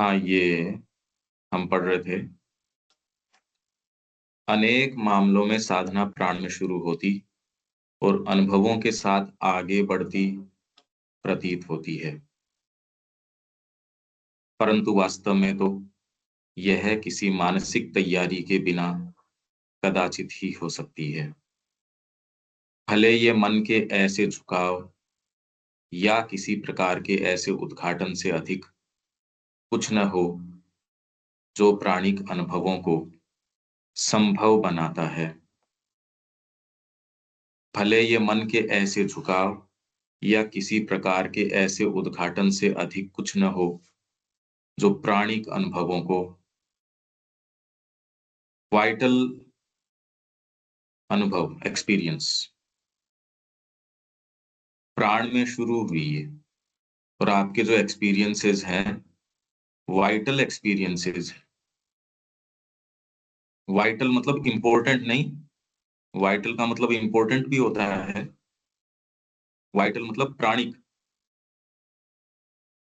हाँ, ये हम पढ़ रहे थे। अनेक मामलों में साधना प्राण में शुरू होती और अनुभवों के साथ आगे बढ़ती प्रतीत होती है, परंतु वास्तव में तो यह किसी मानसिक तैयारी के बिना कदाचित ही हो सकती है। भले ये मन के ऐसे झुकाव या किसी प्रकार के ऐसे उद्घाटन से अधिक कुछ न हो जो प्राणिक अनुभवों को संभव बनाता है। भले ये मन के ऐसे झुकाव या किसी प्रकार के ऐसे उद्घाटन से अधिक कुछ न हो जो प्राणिक अनुभवों को वाइटल अनुभव एक्सपीरियंस प्राण में शुरू हुई है। और आपके जो एक्सपीरियंसेस हैं वाइटल एक्सपीरियंसेस। वाइटल मतलब इंपॉर्टेंट नहीं, वाइटल का मतलब इंपॉर्टेंट भी होता है। वाइटल मतलब प्राणिक।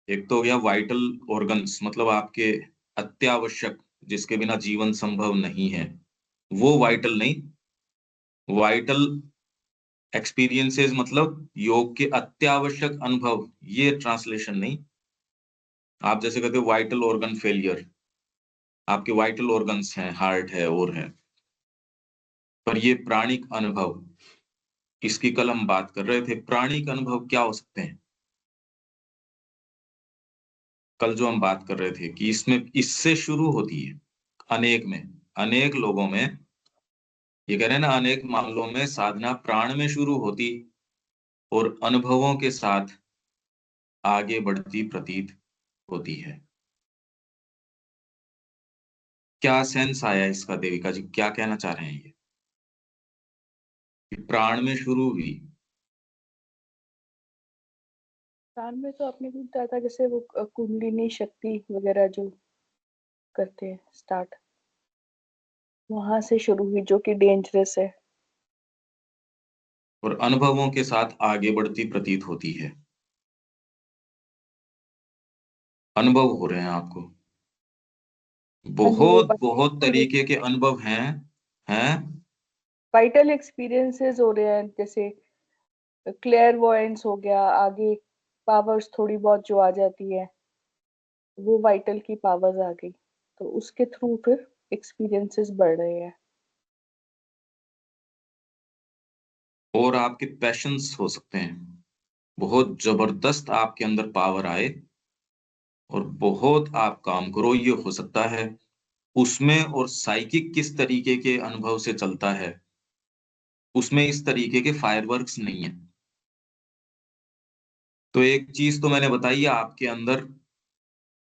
एक तो हो गया वाइटल ऑर्गन्स, मतलब आपके अत्यावश्यक, जिसके बिना जीवन संभव नहीं है, वो वाइटल नहीं। वाइटल एक्सपीरियंसेस मतलब योग के अत्यावश्यक अनुभव, ये ट्रांसलेशन नहीं। आप जैसे कहते हो वाइटल ऑर्गन फेलियर, आपके वाइटल ऑर्गन्स हैं, हार्ट है और है, पर ये प्राणिक अनुभव, इसकी कल हम बात कर रहे थे। प्राणिक अनुभव क्या हो सकते हैं? कल जो हम बात कर रहे थे कि इसमें इससे शुरू होती है। अनेक में, अनेक लोगों में, ये कह रहे हैं ना, अनेक मामलों में साधना प्राण में शुरू होती और अनुभवों के साथ आगे बढ़ती प्रतीत होती है। क्या सेंस आया इसका देविका जी, क्या कहना चाह रहे हैं ये कि प्राण में शुरू हुई? कान में तो आपने भी बताया था, जैसे वो कुंडलिनी शक्ति वगैरह जो करते हैं स्टार्ट, वहां से शुरू हुई, जो कि डेंजरस है। और अनुभवों के साथ आगे बढ़ती प्रतीत होती है। अनुभव हो रहे हैं आपको, हाँ जी, वो बहुत बहुत तरीके के अनुभव हैं। हैं। वाइटल एक्सपीरियंसेस हो रहे हैं, जैसे क्लेयर वॉयंस हो गया, आगे पावर्स थोड़ी बहुत जो आ जाती है, वो वाइटल की पावर्स आ गई, तो उसके थ्रू फिर एक्सपीरियंसेस बढ़ रहे हैं। और आपके पैशंस हो सकते हैं, बहुत जबरदस्त आपके अंदर पावर आए और बहुत आप काम करो, ये हो सकता है। उसमें और साइकिक किस तरीके के अनुभव से चलता है, उसमें इस तरीके के फायरवर्क्स नहीं है। तो एक चीज तो मैंने बताई है, आपके अंदर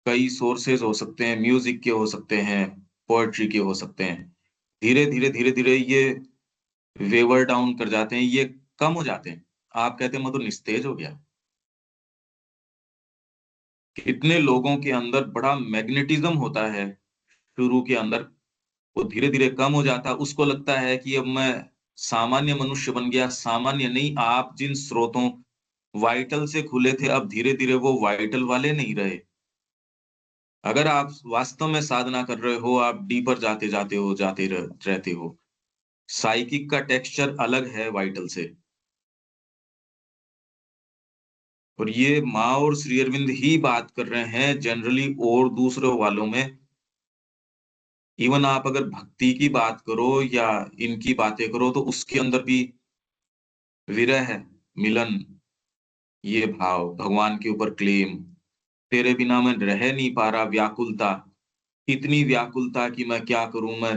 कई सोर्सेज हो सकते हैं, म्यूजिक के हो सकते हैं, पोएट्री के हो सकते हैं। धीरे धीरे ये वेवर डाउन कर जाते हैं, ये कम हो जाते हैं। आप कहते हैं मैं तो निस्तेज हो गया। कितने लोगों के अंदर बड़ा मैग्नेटिज्म होता है शुरू के अंदर, वो धीरे धीरे कम हो जाता है। उसको लगता है कि अब मैं सामान्य मनुष्य बन गया। सामान्य नहीं, आप जिन स्रोतों वाइटल से खुले थे, अब धीरे धीरे वो वाइटल वाले नहीं रहे। अगर आप वास्तव में साधना कर रहे हो, आप डीपर जाते जाते हो, रहते हो। साइकिक का टेक्सचर अलग है वाइटल से। और ये माँ और श्री अरविंद ही बात कर रहे हैं जनरली, और दूसरों वालों में। इवन आप अगर भक्ति की बात करो या इनकी बातें करो, तो उसके अंदर भी विरह, मिलन, ये भाव, भगवान के ऊपर क्लेम, तेरे बिना मैं रह नहीं पा रहा, व्याकुलता, इतनी व्याकुलता कि मैं क्या करूं, मैं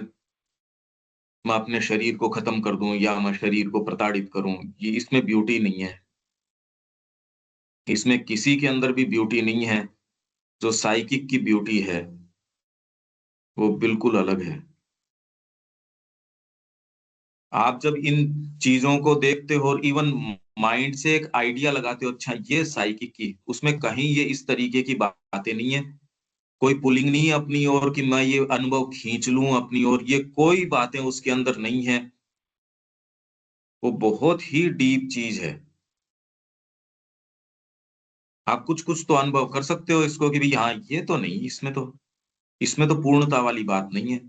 अपने शरीर को खत्म कर दूं या मैं शरीर को प्रताड़ित करूं। ये इसमें ब्यूटी नहीं है। इसमें किसी के अंदर भी ब्यूटी नहीं है। जो साइकिक की ब्यूटी है वो बिल्कुल अलग है। आप जब इन चीजों को देखते हो और इवन माइंड से एक आइडिया लगाते हो, अच्छा ये साइकिक की, उसमें कहीं ये इस तरीके की बातें नहीं है। कोई पुलिंग नहीं है अपनी ओर कि मैं ये अनुभव खींच लूं अपनी ओर, ये कोई बातें उसके अंदर नहीं है। वो बहुत ही डीप चीज है। आप कुछ कुछ तो अनुभव कर सकते हो इसको कि भाई हाँ, ये तो नहीं, इसमें तो पूर्णता वाली बात नहीं है।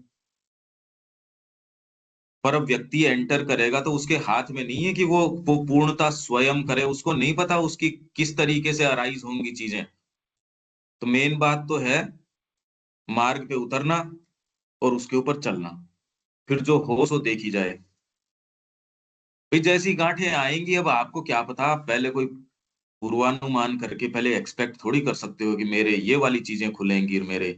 पर अब व्यक्ति एंटर करेगा तो उसके हाथ में नहीं है कि वो पूर्णता स्वयं करे, उसको नहीं पता उसकी किस तरीके से अराइज होंगी चीजें। तो मेन बात तो है मार्ग पे उतरना और उसके ऊपर चलना, फिर जो हो सो देखी जाए। भाई जैसी गांठें आएंगी, अब आपको क्या पता, आप पहले कोई पूर्वानुमान करके पहले एक्सपेक्ट थोड़ी कर सकते हो कि मेरे ये वाली चीजें खुलेंगी। और मेरे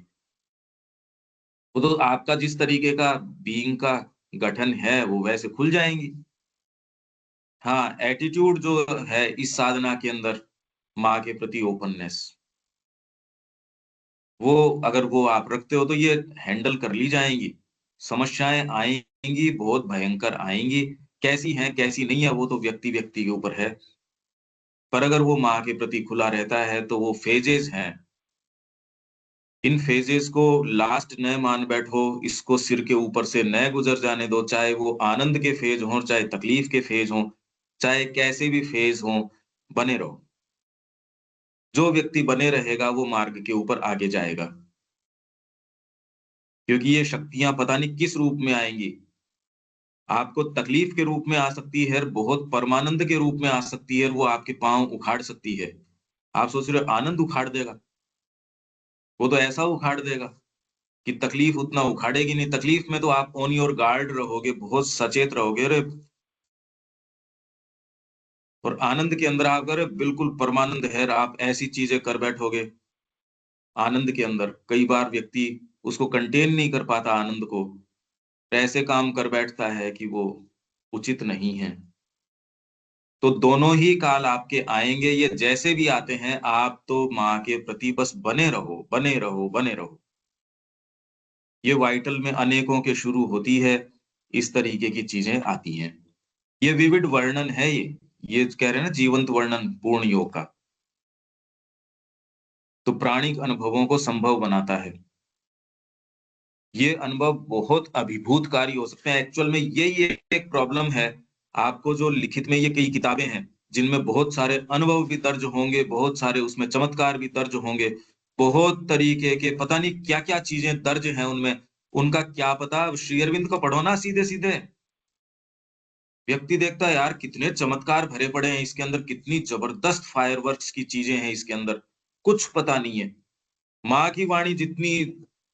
वो तो आपका जिस तरीके का बीइंग का गठन है वो वैसे खुल जाएंगी। हाँ, एटीट्यूड जो है इस साधना के अंदर, माँ के प्रति ओपननेस, वो अगर वो आप रखते हो तो ये हैंडल कर ली जाएंगी। समस्याएं आएंगी, बहुत भयंकर आएंगी, कैसी हैं कैसी नहीं है वो तो व्यक्ति व्यक्ति के ऊपर है। पर अगर वो माँ के प्रति खुला रहता है तो वो फेजेस हैं, इन फेजेस को लास्ट न मान बैठो, इसको सिर के ऊपर से न गुजर जाने दो, चाहे वो आनंद के फेज हों, चाहे तकलीफ के फेज हों, चाहे कैसे भी फेज हों, बने रहो। जो व्यक्ति बने रहेगा वो मार्ग के ऊपर आगे जाएगा, क्योंकि ये शक्तियां पता नहीं किस रूप में आएंगी। आपको तकलीफ के रूप में आ सकती है, बहुत परमानंद के रूप में आ सकती है, वो आपके पांव उखाड़ सकती है। आप सोच रहे हो आनंद उखाड़ देगा, वो तो ऐसा उखाड़ देगा कि तकलीफ उतना उखाड़ेगी नहीं। तकलीफ में तो आप ऑन योर गार्ड रहोगे, बहुत सचेत रहोगे। अरे, और आनंद के अंदर आप अरे बिल्कुल परमानंद है, आप ऐसी चीजें कर बैठोगे आनंद के अंदर। कई बार व्यक्ति उसको कंटेन नहीं कर पाता आनंद को, ऐसे काम कर बैठता है कि वो उचित नहीं है। तो दोनों ही काल आपके आएंगे, ये जैसे भी आते हैं, आप तो माँ के प्रति बस बने रहो, बने रहो, बने रहो। ये वाइटल में अनेकों के शुरू होती है, इस तरीके की चीजें आती हैं। ये विविड वर्णन है, ये कह रहे हैं ना जीवंत वर्णन पूर्ण योग का। तो प्राणिक अनुभवों को संभव बनाता है। ये अनुभव बहुत अभिभूतकारी हो सकते हैं। एक्चुअल में यही एक प्रॉब्लम है। आपको जो लिखित में ये कई किताबें हैं जिनमें बहुत सारे अनुभव भी दर्ज होंगे, बहुत सारे उसमें चमत्कार भी दर्ज होंगे, बहुत तरीके के पता नहीं क्या क्या चीजें दर्ज हैं उनमें। उनका क्या पता। श्री अरविंद को पढ़ो ना सीधे सीधे, व्यक्ति देखता है यार कितने चमत्कार भरे पड़े हैं इसके अंदर, कितनी जबरदस्त फायरवर्क्स की चीजें हैं इसके अंदर, कुछ पता नहीं है। माँ की वाणी जितनी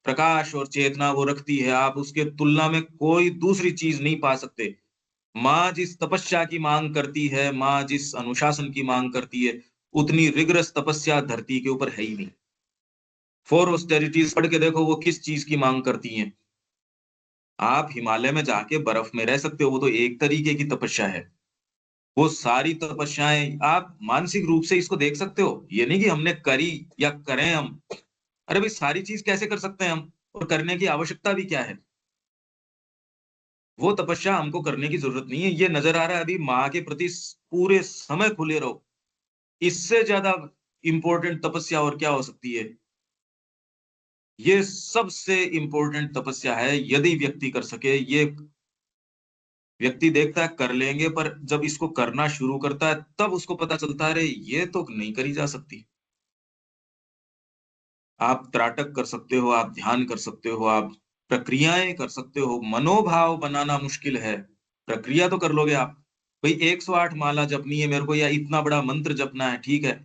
प्रकाश और चेतना वो रखती है, आप उसके तुलना में कोई दूसरी चीज नहीं पा सकते। माँ जिस तपस्या की मांग करती है, माँ जिस अनुशासन की मांग करती है, उतनी रिगरस तपस्या धरती के ऊपर है ही नहीं। फोर ऑस्टेरिटीज पढ़ के देखो वो किस चीज की मांग करती हैं। आप हिमालय में जाके बर्फ में रह सकते हो, वो तो एक तरीके की तपस्या है। वो सारी तपस्याएं आप मानसिक रूप से इसको देख सकते हो, ये नहीं कि हमने करी या करें हम। अरे भाई सारी चीज कैसे कर सकते हैं हम, और करने की आवश्यकता भी क्या है। वो तपस्या हमको करने की जरूरत नहीं है। ये नजर आ रहा है अभी माँ के प्रति पूरे समय खुले रहो, इससे ज्यादा इंपॉर्टेंट तपस्या और क्या हो सकती है। ये सबसे इंपॉर्टेंट तपस्या है, यदि व्यक्ति कर सके ये। व्यक्ति देखता है कर लेंगे, पर जब इसको करना शुरू करता है तब उसको पता चलता है अरे ये तो नहीं करी जा सकती। आप त्राटक कर सकते हो, आप ध्यान कर सकते हो, आप प्रक्रियाएं कर सकते हो, मनोभाव बनाना मुश्किल है। प्रक्रिया तो कर लोगे आप। भाई 108 माला जपनी है मेरे को, या इतना बड़ा मंत्र जपना है, ठीक है।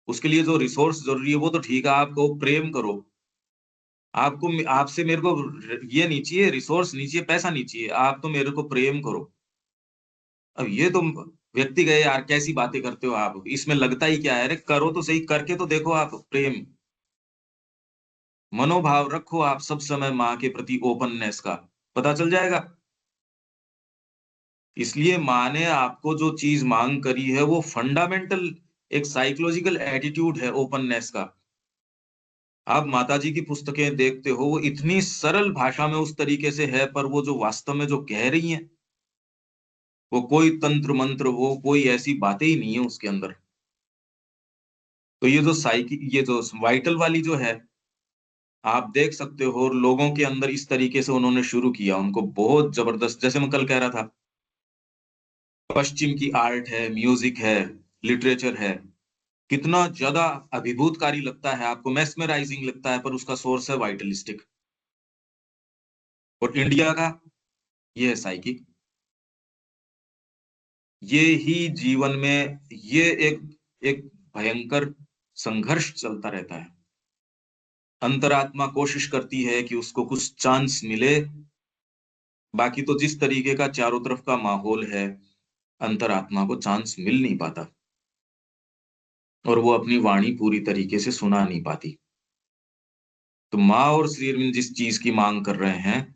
उसके लिए जो रिसोर्स जरूरी है वो तो ठीक है, आपको प्रेम करो। आपको आपसे मेरे को ये नहीं चाहिए, रिसोर्स नहीं चाहिए, पैसा नहीं चाहिए, आप तो मेरे को प्रेम करो। अब ये तो व्यक्ति गए यार, कैसी बातें करते हो आप, इसमें लगता ही क्या है। अरे करो तो सही, करके तो देखो आप प्रेम। मनोभाव रखो आप सब समय माँ के प्रति ओपननेस का, पता चल जाएगा। इसलिए माँ ने आपको जो चीज मांग करी है वो फंडामेंटल एक साइकोलॉजिकल एटीट्यूड है ओपननेस का। आप माताजी की पुस्तकें देखते हो, वो इतनी सरल भाषा में उस तरीके से है, पर वो जो वास्तव में जो कह रही हैं, वो कोई तंत्र मंत्र, वो कोई ऐसी बातें ही नहीं है उसके अंदर। तो ये जो ये जो वाइटल वाली जो है, आप देख सकते हो लोगों के अंदर इस तरीके से उन्होंने शुरू किया, उनको बहुत जबरदस्त, जैसे मैं कल कह रहा था, पश्चिम की आर्ट है, म्यूजिक है, लिटरेचर है, कितना ज्यादा अभिभूतकारी लगता है आपको, मेस्मराइजिंग लगता है, पर उसका सोर्स है वाइटलिस्टिक। और इंडिया का ये है साइकिक। ये ही जीवन में ये एक एक भयंकर संघर्ष चलता रहता है। अंतरात्मा कोशिश करती है कि उसको कुछ चांस मिले, बाकी तो जिस तरीके का चारों तरफ का माहौल है, अंतरात्मा को चांस मिल नहीं पाता और वो अपनी वाणी पूरी तरीके से सुना नहीं पाती। तो माँ और श्री अरविंद जिस चीज की मांग कर रहे हैं,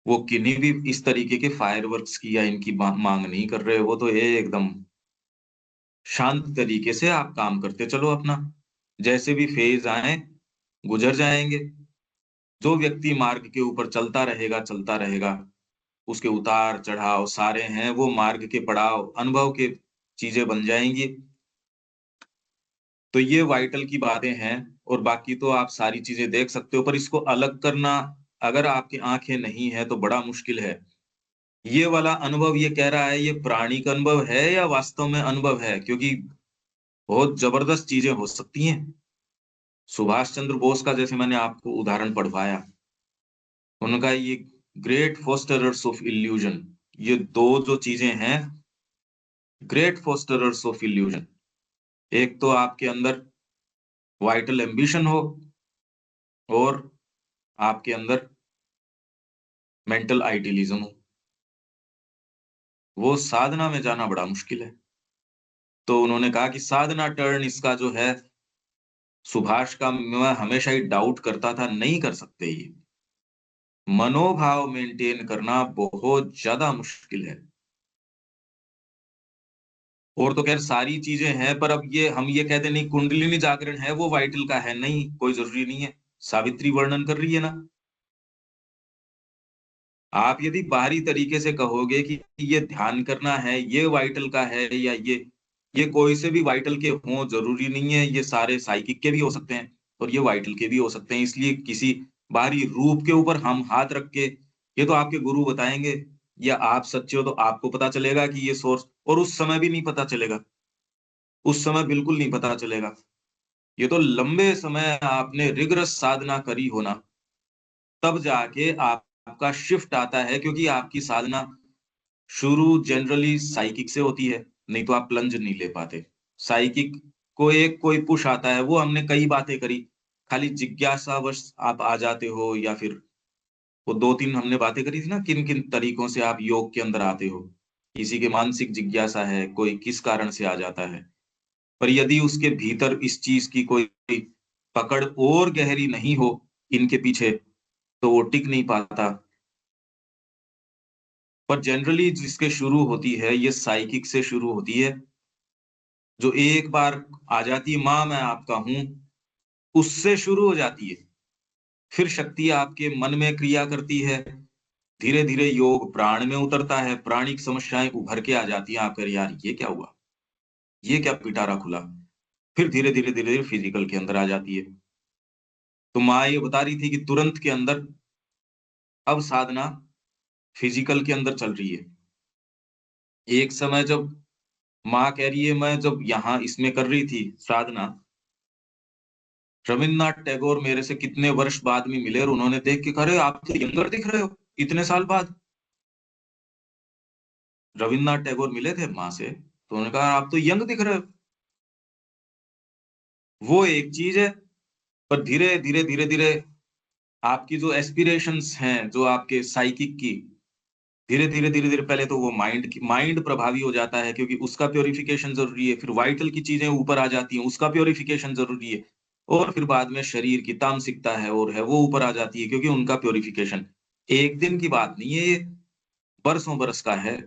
वो किन्हीं भी इस तरीके के फायरवर्क्स की या इनकी मांग नहीं कर रहे। वो तो ये एकदम शांत तरीके से आप काम करते चलो अपना, जैसे भी फेज आए गुजर जाएंगे। जो व्यक्ति मार्ग के ऊपर चलता रहेगा, उसके उतार चढ़ाव सारे हैं, वो मार्ग के पड़ाव अनुभव के चीजें बन जाएंगी। तो ये वाइटल की बातें हैं, और बाकी तो आप सारी चीजें देख सकते हो, पर इसको अलग करना अगर आपकी आंखें नहीं है तो बड़ा मुश्किल है। ये वाला अनुभव ये कह रहा है ये प्राणिक अनुभव है या वास्तव में अनुभव है, क्योंकि बहुत जबरदस्त चीजें हो सकती हैं। सुभाष चंद्र बोस का जैसे मैंने आपको उदाहरण पढ़वाया, उनका ये ग्रेट फोस्टरर्स ऑफ इल्यूजन, ये दो जो चीजें हैं, ग्रेट फोस्टरर्स ऑफ इल्यूजन। एक तो आपके अंदर वाइटल एम्बिशन हो, और आपके अंदर मेंटल आइडियलिज्म हो। वो साधना में जाना बड़ा मुश्किल है। तो उन्होंने कहा कि साधना टर्न इसका जो है, सुभाष का मैं हमेशा ही डाउट करता था, नहीं कर सकते ये। मनोभाव मेंटेन करना बहुत ज्यादा मुश्किल है। और तो खैर सारी चीजें हैं, पर अब ये हम ये कहते नहीं कुंडलिनी जागरण है वो वाइटल का है, नहीं, कोई जरूरी नहीं है। सावित्री वर्णन कर रही है ना। आप यदि बाहरी तरीके से कहोगे कि ये ध्यान करना है, ये वाइटल का है, या ये कोई से भी वाइटल के हों जरूरी नहीं है, ये सारे साइकिक के भी हो सकते हैं और ये वाइटल के भी हो सकते हैं। इसलिए किसी बाहरी रूप के ऊपर हम हाथ रख के, ये तो आपके गुरु बताएंगे, या आप सच्चे हो तो आपको पता चलेगा कि ये सोर्स, और उस समय भी नहीं पता चलेगा, उस समय बिल्कुल नहीं पता चलेगा। ये तो लंबे समय आपने रिगरस साधना करी होना, तब जाके आपका शिफ्ट आता है, क्योंकि आपकी साधना शुरू जनरली साइकिक से होती है, नहीं तो आप प्लंज नहीं ले पाते। साइकिक को एक कोई पुश आता है, वो हमने कई बातें करी, खाली जिज्ञासावश आप आ जाते हो, या फिर वो दो तीन हमने बातें करी थी ना, किन किन तरीकों से आप योग के अंदर आते हो। किसी के मानसिक जिज्ञासा है, कोई किस कारण से आ जाता है, पर यदि उसके भीतर इस चीज की कोई पकड़ और गहरी नहीं हो इनके पीछे, तो वो टिक नहीं पाता। पर जनरली जिसके शुरू होती है, ये साइकिक से शुरू होती है। जो एक बार आ जाती है माँ मैं आपका हूं, उससे शुरू हो जाती है। फिर शक्ति आपके मन में क्रिया करती है, धीरे धीरे योग प्राण में उतरता है, प्राणिक समस्याएं उभर के आ जाती हैं। आप कह रहे यार ये क्या हुआ, ये क्या पिटारा खुला। फिर धीरे धीरे धीरे धीरे फिजिकल के अंदर आ जाती है। तो माँ ये बता रही थी कि तुरंत के अंदर अब साधना फिजिकल के अंदर चल रही है। एक समय जब माँ कह रही है मैं जब यहाँ इसमें कर रही थी साधना, रविन्द्रनाथ टैगोर मेरे से कितने वर्ष बाद में मिले, और उन्होंने देख के कहा अरे आप तो यंगर दिख रहे हो इतने साल बाद। रविन्द्रनाथ टैगोर मिले थे माँ से, तो उन्होंने कहा आप तो यंग दिख रहे हो। वो एक चीज है, पर धीरे धीरे धीरे धीरे आपकी जो एस्पिरेशंस हैं, जो आपके साइकिक की, धीरे धीरे धीरे धीरे पहले तो वो माइंड प्रभावी हो जाता है, क्योंकि उसका प्योरिफिकेशन जरूरी है। फिर वाइटल की चीजें ऊपर आ जाती हैं, उसका प्योरिफिकेशन जरूरी है। और फिर बाद में शरीर की तामसिकता है और है वो ऊपर आ जाती है, क्योंकि उनका प्योरिफिकेशन एक दिन की बात नहीं है, ये बरसों बरस का है।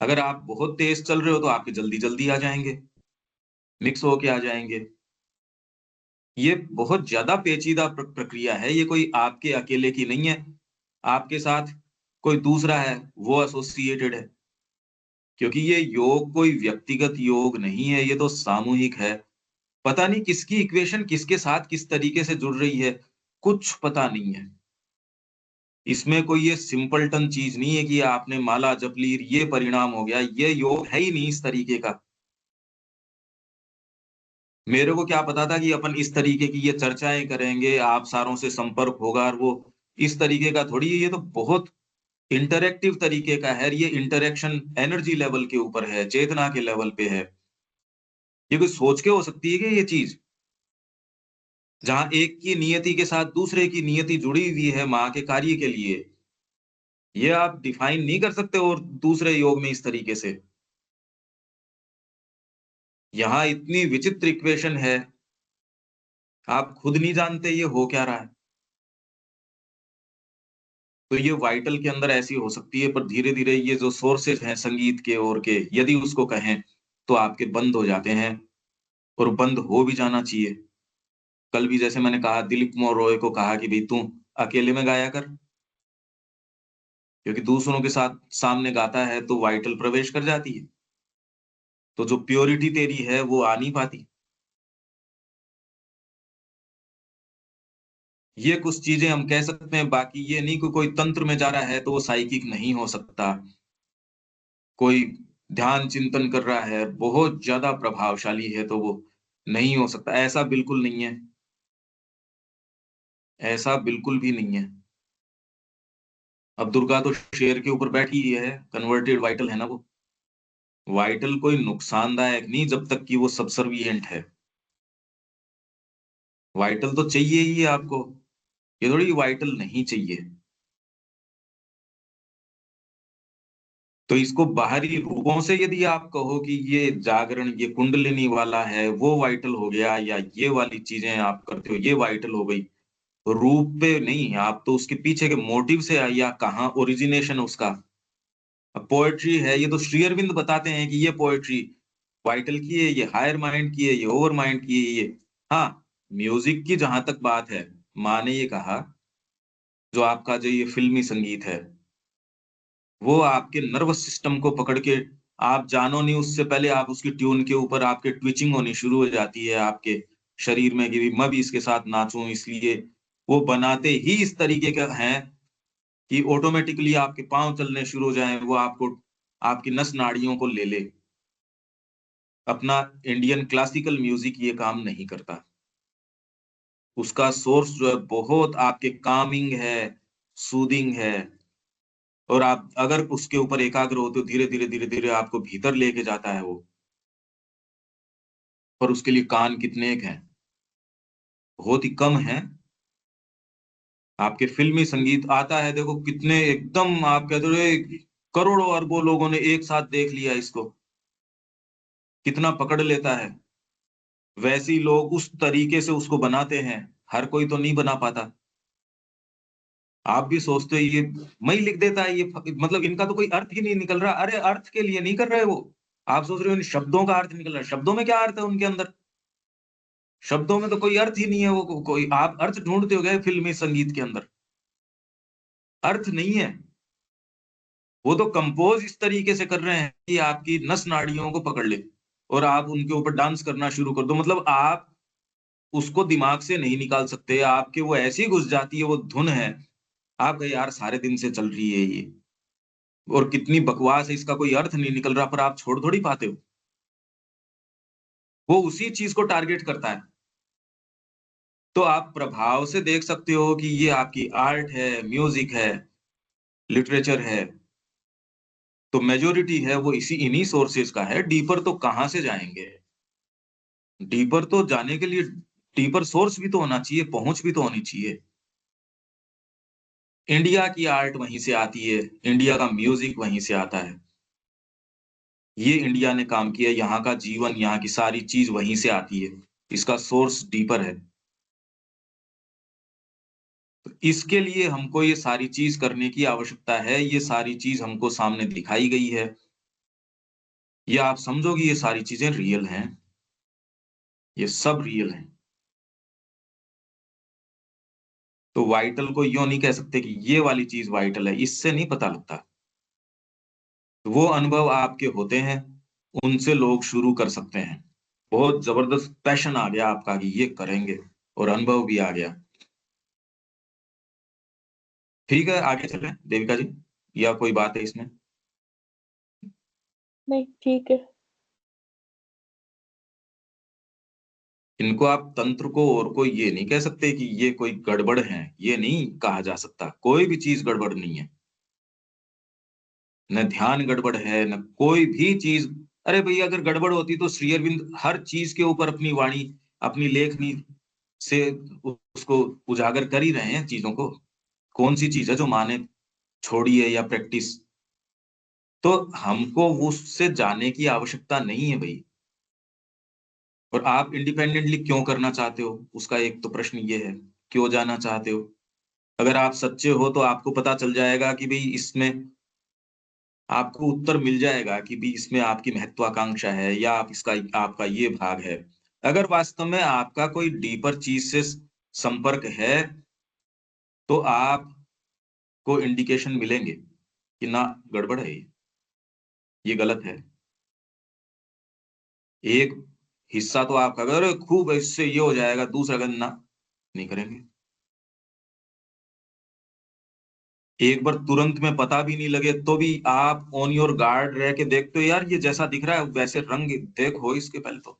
अगर आप बहुत तेज चल रहे हो तो आपके जल्दी जल्दी आ जाएंगे, मिक्स होके आ जाएंगे। ये बहुत ज्यादा पेचीदा प्रक्रिया है, ये कोई आपके अकेले की नहीं है। आपके साथ कोई दूसरा है, वो एसोसिएटेड है, क्योंकि ये योग कोई व्यक्तिगत योग नहीं है, ये तो सामूहिक है। पता नहीं किसकी इक्वेशन किसके साथ किस तरीके से जुड़ रही है, कुछ पता नहीं है। इसमें कोई ये सिंपलटन चीज नहीं है कि आपने माला जप ली ये परिणाम हो गया, ये योग है ही नहीं इस तरीके का। मेरे को क्या पता था कि अपन इस तरीके की ये चर्चाएं करेंगे, आप सारों से संपर्क होगा, और वो इस तरीके का थोड़ी है, ये तो बहुत इंटरेक्टिव तरीके का है। ये इंटरेक्शन एनर्जी लेवल के ऊपर है, चेतना के लेवल पे है। ये कोई सोच के हो सकती है कि ये चीज, जहां एक की नियति के साथ दूसरे की नियति जुड़ी हुई है माँ के कार्य के लिए, ये आप डिफाइन नहीं कर सकते और दूसरे योग में इस तरीके से। यहाँ इतनी विचित्र इक्वेशन है, आप खुद नहीं जानते ये हो क्या रहा है। तो ये वाइटल के अंदर ऐसी हो सकती है, पर धीरे धीरे ये जो सोर्सेज हैं संगीत के और के, यदि उसको कहें तो आपके बंद हो जाते हैं, और बंद हो भी जाना चाहिए। कल भी जैसे मैंने कहा, दिलीप कुमार रॉय को कहा कि भाई तू अकेले में गाया कर, क्योंकि दूसरों के साथ सामने गाता है तो वाइटल प्रवेश कर जाती है, तो जो प्योरिटी तेरी है वो आ नहीं पाती। ये कुछ चीजें हम कह सकते हैं, बाकी ये नहीं कि कोई तंत्र में जा रहा है तो वो साइकिक नहीं हो सकता। कोई ध्यान चिंतन कर रहा है, बहुत ज्यादा प्रभावशाली है, तो वो नहीं हो सकता। ऐसा बिल्कुल नहीं है, ऐसा बिल्कुल भी नहीं है। अब दुर्गा तो शेर के ऊपर बैठी ही है, कन्वर्टेड वाइटल है ना वो। वाइटल कोई नुकसानदायक नहीं, जब तक कि वो सबसर्विएंट है। वाइटल तो चाहिए ही है आपको, ये थोड़ी वाइटल नहीं चाहिए। तो इसको बाहरी रूपों से यदि आप कहो कि ये जागरण, ये कुंडलिनी वाला है वो वाइटल हो गया, या ये वाली चीजें आप करते हो ये वाइटल हो गई, तो रूप पे नहीं, आप तो उसके पीछे के मोटिव से, या कहाँ ओरिजिनेशन उसका। पोएट्री है, ये तो श्री अरविंद बताते हैं कि ये पोएट्री वाइटल की है, ये हायर माइंड की है, ये ओवर माइंड की है, ये। हाँ, म्यूजिक की जहां तक बात है, माँ ने ये कहा, जो आपका जो ये फिल्मी संगीत है, वो आपके नर्वस सिस्टम को पकड़ के, आप जानो नहीं उससे पहले आप उसकी ट्यून के ऊपर आपके ट्विचिंग होनी शुरू हो जाती है आपके शरीर में, कि भी मैं भी इसके साथ नाचूं। इसलिए वो बनाते ही इस तरीके का हैं कि ऑटोमेटिकली आपके पांव चलने शुरू हो जाएं, वो आपको, आपकी नस नाड़ियों को ले ले। अपना इंडियन क्लासिकल म्यूजिक ये काम नहीं करता। उसका सोर्स जो है बहुत आपके कामिंग है, सूदिंग है, और आप अगर उसके ऊपर एकाग्र हो तो धीरे धीरे धीरे धीरे आपको भीतर लेके जाता है वो। पर उसके लिए कान कितने एक हैं, बहुत ही कम है। आपके फिल्मी संगीत आता है, देखो कितने एकदम, आप कहते हो करोड़ों अरबों लोगों ने एक साथ देख लिया इसको, कितना पकड़ लेता है। वैसे ही लोग उस तरीके से उसको बनाते हैं, हर कोई तो नहीं बना पाता। आप भी सोचते हो ये मैं ही लिख देता है, ये मतलब इनका तो कोई अर्थ ही नहीं निकल रहा। अरे अर्थ के लिए नहीं कर रहे वो, आप सोच रहे हो इन शब्दों का अर्थ निकल रहा है। शब्दों में क्या अर्थ है उनके अंदर? शब्दों में तो कोई अर्थ ही नहीं है। वो कोई आप अर्थ ढूंढते हो गए फिल्मी संगीत के अंदर, अर्थ नहीं है। वो तो कंपोज इस तरीके से कर रहे हैं कि आपकी नस नाड़ियों को पकड़ ले, और आप उनके ऊपर डांस करना शुरू कर दो। मतलब आप उसको दिमाग से नहीं निकाल सकते, आपके वो ऐसी घुस जाती है वो धुन है। आप कहे यार सारे दिन से चल रही है ये, और कितनी बकवास है, इसका कोई अर्थ नहीं निकल रहा, पर आप छोड़ थोड़ी पाते हो। वो उसी चीज को टारगेट करता है। तो आप प्रभाव से देख सकते हो कि ये आपकी आर्ट है, म्यूजिक है, लिटरेचर है। तो मेजोरिटी है वो इसी इन्हीं सोर्सेज का है। डीपर तो कहाँ से जाएंगे? डीपर तो जाने के लिए डीपर सोर्स भी तो होना चाहिए, पहुंच भी तो होनी चाहिए। इंडिया की आर्ट वहीं से आती है, इंडिया का म्यूजिक वहीं से आता है। ये इंडिया ने काम किया, यहाँ का जीवन, यहाँ की सारी चीज वहीं से आती है। इसका सोर्स डीपर है। तो इसके लिए हमको ये सारी चीज करने की आवश्यकता है। ये सारी चीज हमको सामने दिखाई गई है, ये आप समझोगे ये सारी चीजें रियल हैं, ये सब रियल हैं। तो वाइटल को यूं नहीं कह सकते कि ये वाली चीज वाइटल है, इससे नहीं पता लगता। तो वो अनुभव आपके होते हैं, उनसे लोग शुरू कर सकते हैं। बहुत जबरदस्त पैशन आ गया आपका कि ये करेंगे, और अनुभव भी आ गया। ठीक है, आगे चलें देविका जी, या कोई बात है इसमें? नहीं, ठीक है। इनको आप तंत्र को और कोई ये नहीं कह सकते कि ये कोई गड़बड़ है, ये नहीं कहा जा सकता। कोई भी चीज गड़बड़ नहीं है, न ध्यान गड़बड़ है, न कोई भी चीज। अरे भैया, अगर गड़बड़ होती तो श्री अरविंद हर चीज के ऊपर अपनी वाणी, अपनी लेखनी से उसको उजागर कर ही रहे हैं चीजों को। कौन सी चीज है जो माँ ने छोड़ी है या प्रैक्टिस? तो हमको उससे जाने की आवश्यकता नहीं है भाई। और आप इंडिपेंडेंटली क्यों करना चाहते हो, उसका एक तो प्रश्न ये है, क्यों जाना चाहते हो? अगर आप सच्चे हो तो आपको पता चल जाएगा कि भाई इसमें आपको उत्तर मिल जाएगा कि भी इसमें आपकी महत्वाकांक्षा है या आप इसका आपका ये भाग है। अगर वास्तव में आपका कोई डीपर चीज से संपर्क है, तो आपको इंडिकेशन मिलेंगे कि ना, गड़बड़ है, ये गलत है। एक हिस्सा तो आपका अगर खूब इससे ये हो जाएगा, दूसरा गन्ना नहीं करेंगे। एक बार तुरंत में पता भी नहीं लगे तो भी आप ऑन योर गार्ड रह के देखते हो, यार ये जैसा दिख रहा है वैसे रंग देखो इसके पहले तो।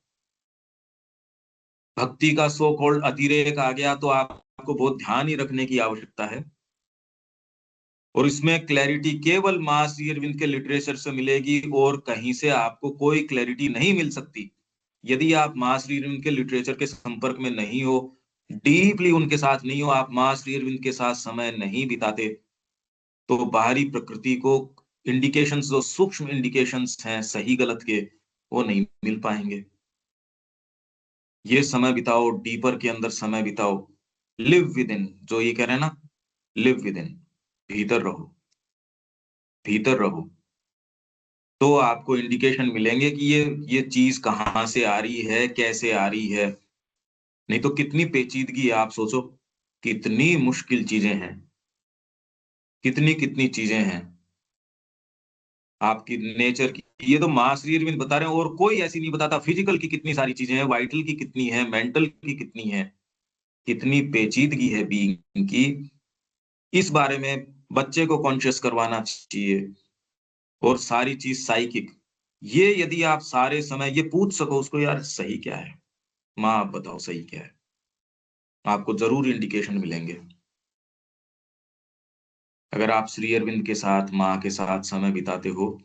भक्ति का सो कॉल्ड अतिरेक आ गया तो आपको बहुत ध्यान ही रखने की आवश्यकता है। और इसमें क्लैरिटी केवल मां श्री अरविंद के लिटरेचर से मिलेगी, और कहीं से आपको कोई क्लैरिटी नहीं मिल सकती। यदि आप मां श्री अरविंद के लिटरेचर के संपर्क में नहीं हो, डीपली उनके साथ नहीं हो, आप मां श्री अरविंद के साथ समय नहीं बिताते, तो बाहरी प्रकृति को इंडिकेशंस, जो सूक्ष्म इंडिकेशंस हैं सही गलत के, वो नहीं मिल पाएंगे। ये समय बिताओ, डीपर के अंदर समय बिताओ, लिव विद इन, जो ये कह रहे हैं ना, लिव विद इन, भीतर रहो, भीतर रहो। तो आपको इंडिकेशन मिलेंगे कि ये चीज कहाँ से आ रही है, कैसे आ रही है। नहीं तो कितनी पेचीदगी है, आप सोचो, कितनी मुश्किल चीजें हैं, कितनी कितनी चीजें हैं आपकी नेचर की। ये तो माँ श्री अरविंद बता रहे हैं, और कोई ऐसी नहीं बताता। फिजिकल की कितनी सारी चीजें हैं, वाइटल की कितनी है, मेंटल की कितनी है, कितनी पेचीदगी है बीइंग की। इस बारे में बच्चे को कॉन्शियस करवाना चाहिए। और सारी चीज साइकिक, ये यदि आप सारे समय ये पूछ सको उसको, यार सही क्या है, माँ आप बताओ सही क्या है, आपको जरूर इंडिकेशन मिलेंगे। अगर आप श्री अरविंद के साथ, माँ के साथ समय बिताते हो,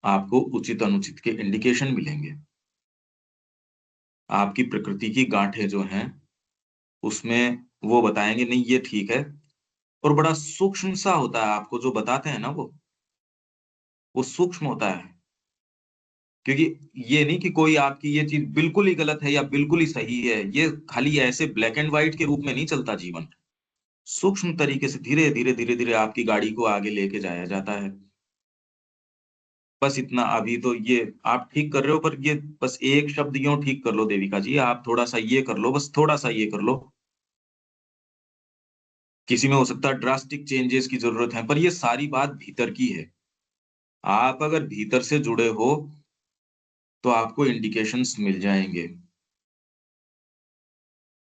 आपको उचित अनुचित के इंडिकेशन मिलेंगे। आपकी प्रकृति की गांठें जो हैं, उसमें वो बताएंगे नहीं ये ठीक है। और बड़ा सूक्ष्म सा होता है, आपको जो बताते हैं ना वो सूक्ष्म होता है। क्योंकि ये नहीं कि कोई आपकी ये चीज बिल्कुल ही गलत है या बिल्कुल ही सही है, ये खाली ऐसे ब्लैक एंड व्हाइट के रूप में नहीं चलता जीवन। सूक्ष्म तरीके से धीरे धीरे धीरे धीरे आपकी गाड़ी को आगे लेके जाया जाता है। बस इतना, अभी तो ये आप ठीक कर रहे हो, पर ये बस एक शब्द यूं ठीक कर लो देविका जी, आप थोड़ा सा ये कर लो, बस थोड़ा सा ये कर लो। किसी में हो सकता है ड्रास्टिक चेंजेस की जरूरत है, पर ये सारी बात भीतर की है। आप अगर भीतर से जुड़े हो तो आपको इंडिकेशंस मिल जाएंगे।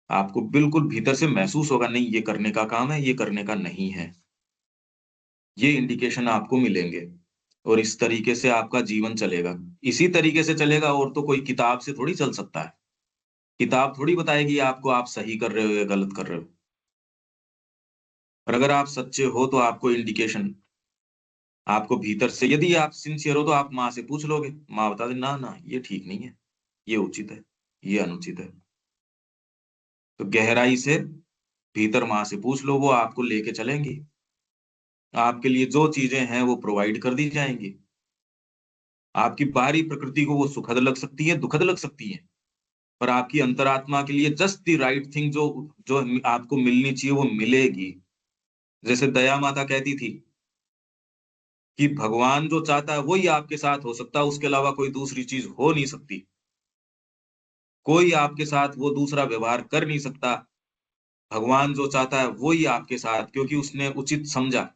आपको बिल्कुल भीतर से महसूस होगा, नहीं ये करने का काम है, ये करने का नहीं है। ये इंडिकेशन आपको मिलेंगे, और इस तरीके से आपका जीवन चलेगा। इसी तरीके से चलेगा, और तो कोई किताब से थोड़ी चल सकता है। किताब थोड़ी बताएगी आपको आप सही कर रहे हो या गलत कर रहे हो। और अगर आप सच्चे हो तो आपको इंडिकेशन, आपको भीतर से, यदि आप सिंसियर हो तो आप माँ से पूछ लोगे, माँ बता दे ना ना ये ठीक नहीं है, ये उचित है, ये अनुचित है। तो गहराई से भीतर माँ से पूछ लो, वो आपको लेके चलेंगी। आपके लिए जो चीजें हैं वो प्रोवाइड कर दी जाएंगी। आपकी बाहरी प्रकृति को वो सुखद लग सकती है, दुखद लग सकती है, पर आपकी अंतरात्मा के लिए जस्ट द राइट थिंग, जो जो आपको मिलनी चाहिए वो मिलेगी। जैसे दया माता कहती थी कि भगवान जो चाहता है वही आपके साथ हो सकता है, उसके अलावा कोई दूसरी चीज हो नहीं सकती। कोई आपके साथ वो दूसरा व्यवहार कर नहीं सकता। भगवान जो चाहता है वही आपके साथ, क्योंकि उसने उचित समझा।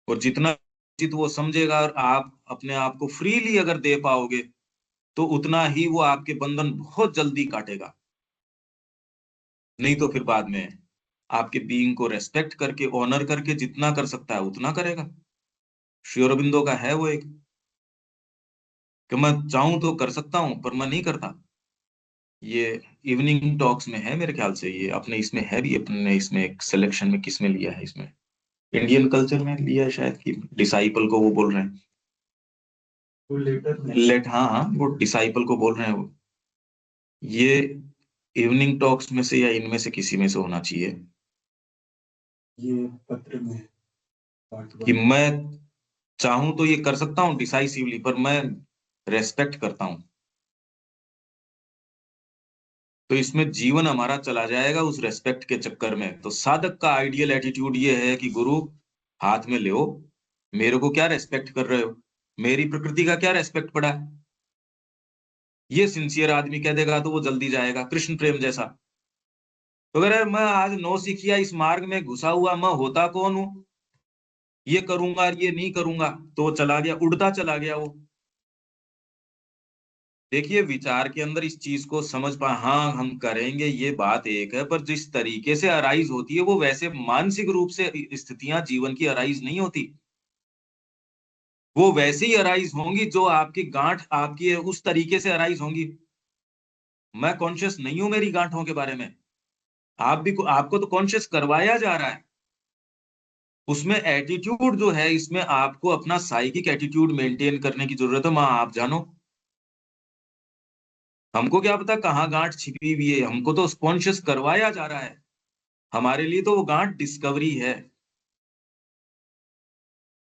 और जितना उचित वो समझेगा, और आप अपने आप को फ्रीली अगर दे पाओगे, तो उतना ही वो आपके बंधन बहुत जल्दी काटेगा। नहीं तो फिर बाद में आपके बीइंग को रेस्पेक्ट करके, ऑनर करके, जितना कर सकता है उतना करेगा। श्री अरबिंदो का है वो एक, कि मैं चाहूं तो कर सकता हूं पर मैं नहीं करता। ये इवनिंग टॉक्स में है मेरे ख्याल से, ये अपने इसमें है भी, अपने इसमें एक सिलेक्शन में किस में लिया है, इसमें इंडियन कल्चर में लिया है शायद, कि डिसाइपल को वो बोल रहे हैं। वो लेटर में लेट, हाँ हाँ, वो डिसाइपल को बोल रहे हैं वो। ये इवनिंग टॉक्स में से या इनमें से किसी में से होना चाहिए। ये पत्र में कि मैं चाहूं तो ये कर सकता हूँ डिसाइसिवली, पर मैं रेस्पेक्ट करता हूं। तो इसमें जीवन हमारा चला जाएगा उस रेस्पेक्ट के चक्कर में। तो साधक का आइडियल एटीट्यूड ये है कि गुरु हाथ में ले, मेरे को क्या रेस्पेक्ट कर रहे हो, मेरी प्रकृति का क्या रेस्पेक्ट पड़ा है। ये सिंसियर आदमी कह देगा तो वो जल्दी जाएगा, कृष्ण प्रेम जैसा। तो अगर मैं आज नौ सिखिया इस मार्ग में घुसा हुआ, मैं होता कौन हूं, ये करूंगा और ये नहीं करूंगा, तो वो चला गया, उड़ता चला गया वो। देखिए विचार के अंदर इस चीज को समझ पा, हाँ हम करेंगे ये बात एक है, पर जिस तरीके से अराइज होती है वो वैसे मानसिक रूप से स्थितियां जीवन की अराइज नहीं होती। वो वैसे ही अराइज होंगी जो आपकी गांठ आपकी है, उस तरीके से अराइज होंगी। मैं कॉन्शियस नहीं हूं मेरी गांठों के बारे में, आप भी आपको तो कॉन्शियस करवाया जा रहा है। उसमें एटीट्यूड जो है, इसमें आपको अपना साइकिक एटीट्यूड मेंटेन करने की जरूरत है। माँ आप जानो, हमको क्या पता कहाँ गांठ छिपी हुई है, हमको तो कॉन्शियस करवाया जा रहा है। हमारे लिए तो वो गांठ डिस्कवरी है।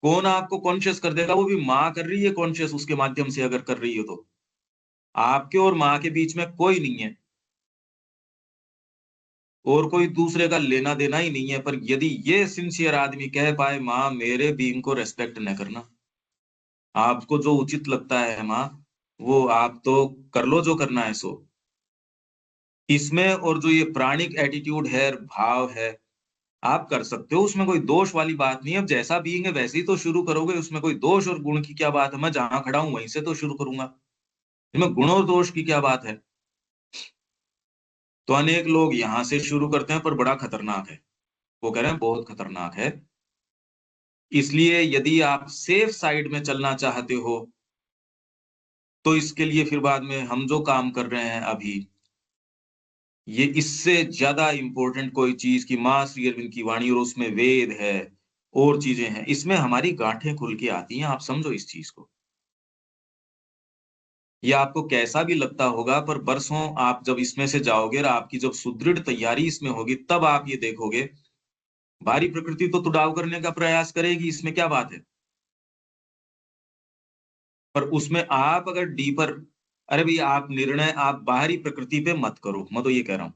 कौन आपको कॉन्शियस कर देगा, वो भी माँ कर रही है कॉन्शियस, उसके माध्यम से अगर कर रही हो तो। आपके और माँ के बीच में कोई नहीं है, और कोई दूसरे का लेना देना ही नहीं है। पर यदि ये सिंसियर आदमी कह पाए, माँ मेरे बीइंग को रेस्पेक्ट न करना, आपको जो उचित लगता है माँ, वो आप तो कर लो जो करना है सो। इसमें और जो ये प्राणिक एटीट्यूड है, भाव है, आप कर सकते हो, उसमें कोई दोष वाली बात नहीं है। अब जैसा बीइंग है वैसे ही तो शुरू करोगे, उसमें कोई दोष और गुण की क्या बात है। मैं जहां खड़ा हूं वहीं से तो शुरू करूंगा, इसमें गुण और दोष की क्या बात है। तो अनेक लोग यहां से शुरू करते हैं, पर बड़ा खतरनाक है। वो कह रहे हैं बहुत खतरनाक है। इसलिए यदि आप सेफ साइड में चलना चाहते हो, तो इसके लिए फिर बाद में हम जो काम कर रहे हैं अभी, ये इससे ज्यादा इंपॉर्टेंट कोई चीज की माँ श्री अरविंद की वाणी और उसमें वेद है और चीजें हैं, इसमें हमारी गांठें खुल के आती हैं। आप समझो इस चीज को। ये आपको कैसा भी लगता होगा, पर बरसों आप जब इसमें से जाओगे और आपकी जब सुदृढ़ तैयारी इसमें होगी, तब आप ये देखोगे बाहरी प्रकृति तो तुड़ाव करने का प्रयास करेगी, इसमें क्या बात है। पर उसमें आप अगर डीपर, अरे भाई आप निर्णय आप बाहरी प्रकृति पे मत करो, मैं तो ये कह रहा हूं,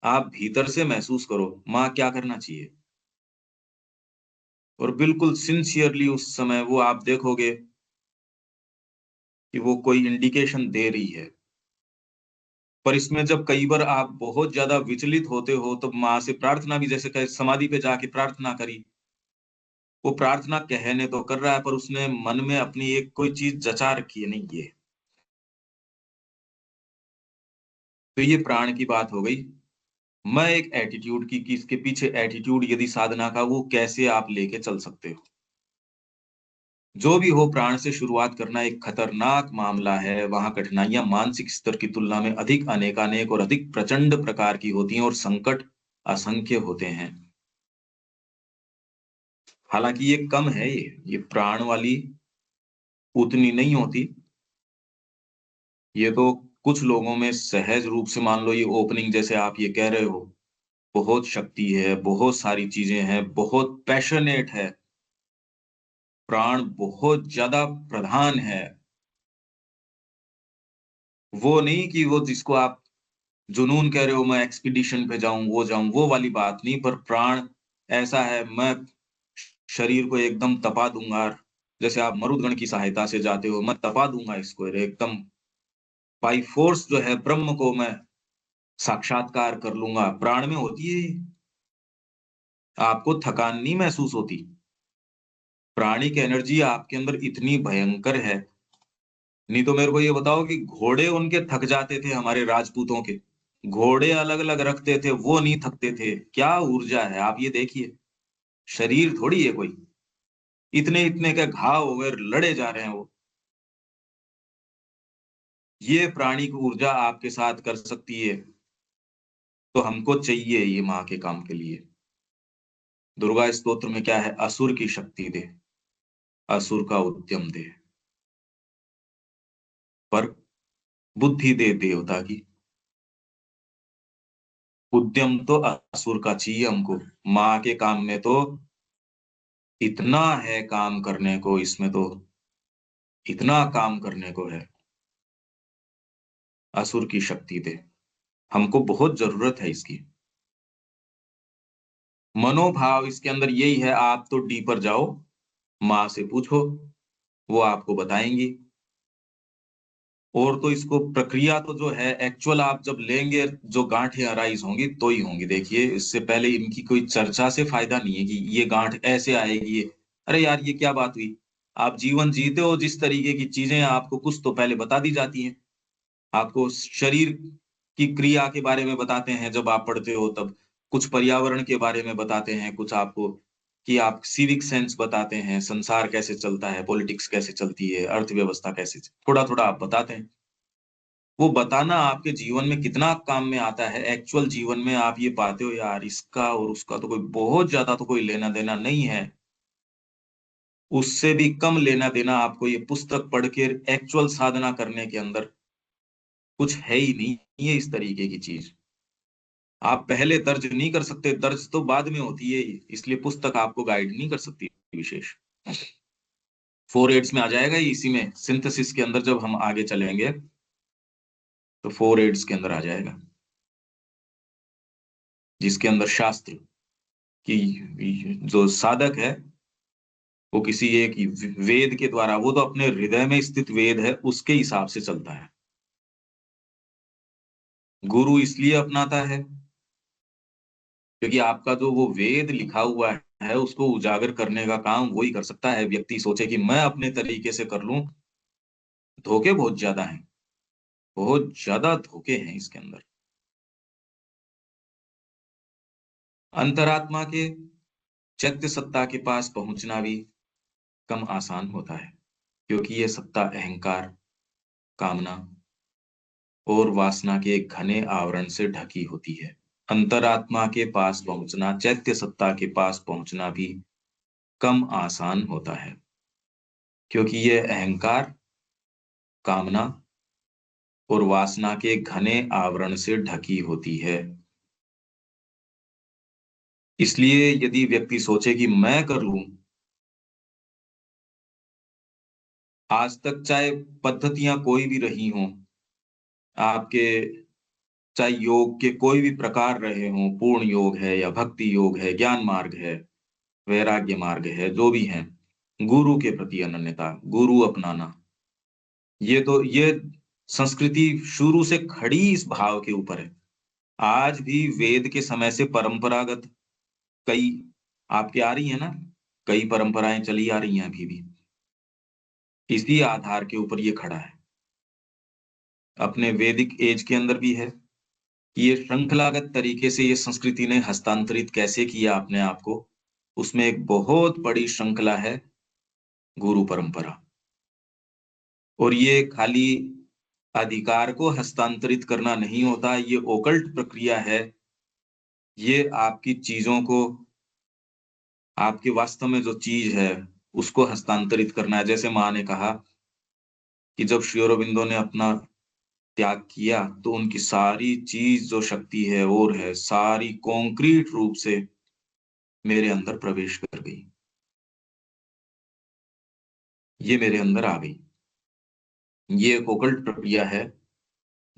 आप भीतर से महसूस करो माँ क्या करना चाहिए। और बिल्कुल सिंसियरली उस समय वो आप देखोगे कि वो कोई इंडिकेशन दे रही है। पर इसमें जब कई बार आप बहुत ज्यादा विचलित होते हो, तो माँ से प्रार्थना भी, जैसे कहे समाधि पे जाके प्रार्थना करी, वो प्रार्थना कहने तो कर रहा है, पर उसने मन में अपनी एक कोई चीज जचा रखी है, नहीं ये। तो ये प्राण की बात हो गई। मैं एक एटीट्यूड की, कि इसके पीछे एटीट्यूड यदि साधना का, वो कैसे आप लेके चल सकते हो। जो भी हो, प्राण से शुरुआत करना एक खतरनाक मामला है। वहां कठिनाइयां मानसिक स्तर की तुलना में अधिक अनेकानेक और अधिक प्रचंड प्रकार की होती हैं, और संकट असंख्य होते हैं। हालांकि ये कम है, ये प्राण वाली उतनी नहीं होती। ये तो कुछ लोगों में सहज रूप से, मान लो ये ओपनिंग जैसे आप ये कह रहे हो, बहुत शक्ति है, बहुत सारी चीजें हैं, बहुत पैशनेट है, प्राण बहुत ज्यादा प्रधान है। वो नहीं कि वो जिसको आप जुनून कह रहे हो, मैं एक्सपीडिशन पे जाऊं, वो जाऊं, वो वाली बात नहीं। पर प्राण ऐसा है, मैं शरीर को एकदम तपा दूंगा, जैसे आप मरुदगण की सहायता से जाते हो, मैं तपा दूंगा इसको एकदम, बाई फोर्स जो है ब्रह्म को मैं साक्षात्कार कर लूंगा। प्राण में होती है आपको थकान नहीं महसूस होती। प्राणिक एनर्जी आपके अंदर इतनी भयंकर है। नहीं तो मेरे को ये बताओ कि घोड़े उनके थक जाते थे, हमारे राजपूतों के घोड़े अलग अलग रखते थे, वो नहीं थकते थे। क्या ऊर्जा है, आप ये देखिए। शरीर थोड़ी है कोई, इतने इतने के घाव हो गए, लड़े जा रहे हैं वो। ये प्राणिक ऊर्जा आपके साथ कर सकती है, तो हमको चाहिए ये माँ के काम के लिए। दुर्गा स्तोत्र में क्या है? असुर की शक्ति दे, असुर का उद्यम दे, पर बुद्धि दे देवता की। उद्यम तो असुर का चाहिए हमको। माँ के काम में तो इतना है काम करने को, इसमें तो इतना काम करने को है। असुर की शक्ति दे, हमको बहुत जरूरत है इसकी। मनोभाव इसके अंदर यही है, आप तो डीपर जाओ, माँ से पूछो, वो आपको बताएंगी। और तो इसको प्रक्रिया तो जो है एक्चुअल आप जब लेंगे, जो गांठें अराइज होंगी तो ही होंगी। देखिए, इससे पहले इनकी कोई चर्चा से फायदा नहीं है कि ये गांठ ऐसे आएगी। अरे यार, ये क्या बात हुई? आप जीवन जीते हो, जिस तरीके की चीजें आपको कुछ तो पहले बता दी जाती हैं। आपको शरीर की क्रिया के बारे में बताते हैं जब आप पढ़ते हो तब, कुछ पर्यावरण के बारे में बताते हैं, कुछ आपको कि आप सिविक सेंस बताते हैं, संसार कैसे चलता है, पॉलिटिक्स कैसे चलती है, अर्थव्यवस्था कैसे, थोड़ा थोड़ा आप बताते हैं। वो बताना आपके जीवन में कितना काम में आता है, एक्चुअल जीवन में आप ये पाते हो यार, इसका और उसका तो कोई बहुत ज्यादा तो कोई लेना देना नहीं है। उससे भी कम लेना देना आपको ये पुस्तक पढ़ के एक्चुअल साधना करने के अंदर कुछ है ही नहीं है। इस तरीके की चीज आप पहले दर्ज नहीं कर सकते, दर्ज तो बाद में होती है, इसलिए पुस्तक आपको गाइड नहीं कर सकती विशेष। 4 एड्स में आ जाएगा ये, इसी में सिंथेसिस के अंदर जब हम आगे चलेंगे तो 4 एड्स के अंदर आ जाएगा, जिसके अंदर शास्त्र की जो साधक है वो किसी एक वेद के द्वारा, वो तो अपने हृदय में स्थित वेद है उसके हिसाब से चलता है। गुरु इसलिए अपनाता है क्योंकि आपका जो वो वेद लिखा हुआ है उसको उजागर करने का काम वही कर सकता है। व्यक्ति सोचे कि मैं अपने तरीके से कर लूं, धोखे बहुत ज्यादा हैं, बहुत ज्यादा धोखे हैं इसके अंदर। अंतरात्मा के चैत्य सत्ता के पास पहुंचना भी कम आसान होता है, क्योंकि ये सत्ता अहंकार, कामना और वासना के एक घने आवरण से ढकी होती है। अंतरात्मा के पास पहुंचना, चैत्य सत्ता के पास पहुंचना भी कम आसान होता है, क्योंकि ये अहंकार, कामना और वासना के घने आवरण से ढकी होती है। इसलिए यदि व्यक्ति सोचे कि मैं कर लूं, आज तक चाहे पद्धतियां कोई भी रही हों आपके, चाहे योग के कोई भी प्रकार रहे हों, पूर्ण योग है या भक्ति योग है, ज्ञान मार्ग है, वैराग्य मार्ग है, जो भी है, गुरु के प्रति अनन्यता, गुरु अपनाना, ये संस्कृति शुरू से खड़ी इस भाव के ऊपर है। आज भी वेद के समय से परंपरागत कई आपके आ रही है ना, कई परंपराएं चली आ रही हैं अभी भी, इसी आधार के ऊपर ये खड़ा है। अपने वैदिक एज के अंदर भी है कि ये श्रृंखलागत तरीके से ये संस्कृति ने हस्तांतरित कैसे किया अपने आप को। उसमें एक बहुत बड़ी श्रृंखला है गुरु परंपरा। और ये खाली अधिकार को हस्तांतरित करना नहीं होता, ये ओकल्ट प्रक्रिया है। ये आपकी चीजों को, आपके वास्तव में जो चीज है उसको हस्तांतरित करना है। जैसे माँ ने कहा कि जब श्री अरबिंदो ने अपना त्याग किया तो उनकी सारी चीज जो शक्ति है और है सारी कॉन्क्रीट रूप से मेरे अंदर प्रवेश कर गई, ये मेरे अंदर आ गई। ये एक ओकल्ट प्रक्रिया है।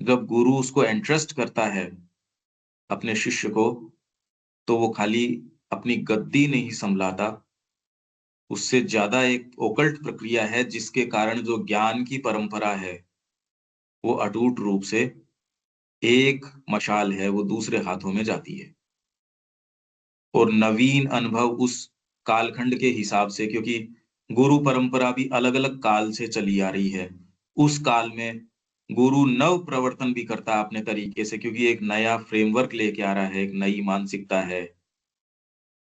जब गुरु उसको एंट्रस्ट करता है अपने शिष्य को, तो वो खाली अपनी गद्दी नहीं संभलाता, उससे ज्यादा एक ओकल्ट प्रक्रिया है जिसके कारण जो ज्ञान की परंपरा है वो अटूट रूप से एक मशाल है, वो दूसरे हाथों में जाती है। और नवीन अनुभव उस कालखंड के हिसाब से, क्योंकि गुरु परंपरा भी अलग अलग काल से चली आ रही है, उस काल में गुरु नव प्रवर्तन भी करता है अपने तरीके से, क्योंकि एक नया फ्रेमवर्क लेके आ रहा है, एक नई मानसिकता है,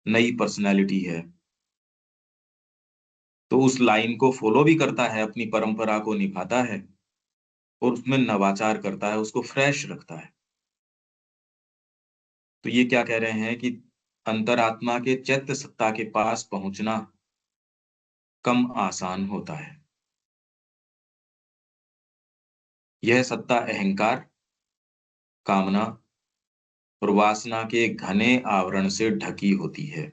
नई पर्सनैलिटी है, तो उस लाइन को फॉलो भी करता है, अपनी परंपरा को निभाता है। और उसमें नवाचार करता है, उसको फ्रेश रखता है। तो ये क्या कह रहे हैं कि अंतरात्मा के चैत्य सत्ता के पास पहुंचना कम आसान होता है। यह सत्ता अहंकार, कामना और वासना के घने आवरण से ढकी होती है।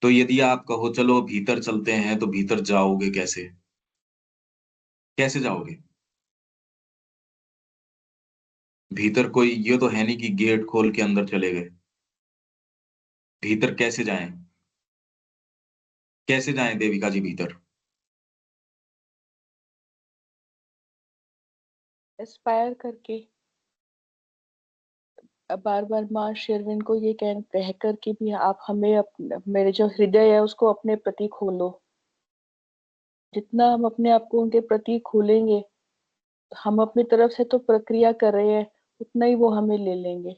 तो यदि आप कहो चलो भीतर चलते हैं, तो भीतर जाओगे कैसे? कैसे जाओगे? भीतर कोई ये तो है नहीं कि गेट खोल के अंदर चले गए। भीतर कैसे जाएं? कैसे जाएं देविका जी भीतर? एस्पायर करके, बार बार माँ शेरविन को ये कह कर कि भी आप हमें मेरे जो हृदय है उसको अपने प्रति खोलो। जितना हम अपने आप को उनके प्रति खोलेंगे, हम अपनी तरफ से तो प्रक्रिया कर रहे हैं, उतना ही वो हमें ले लेंगे।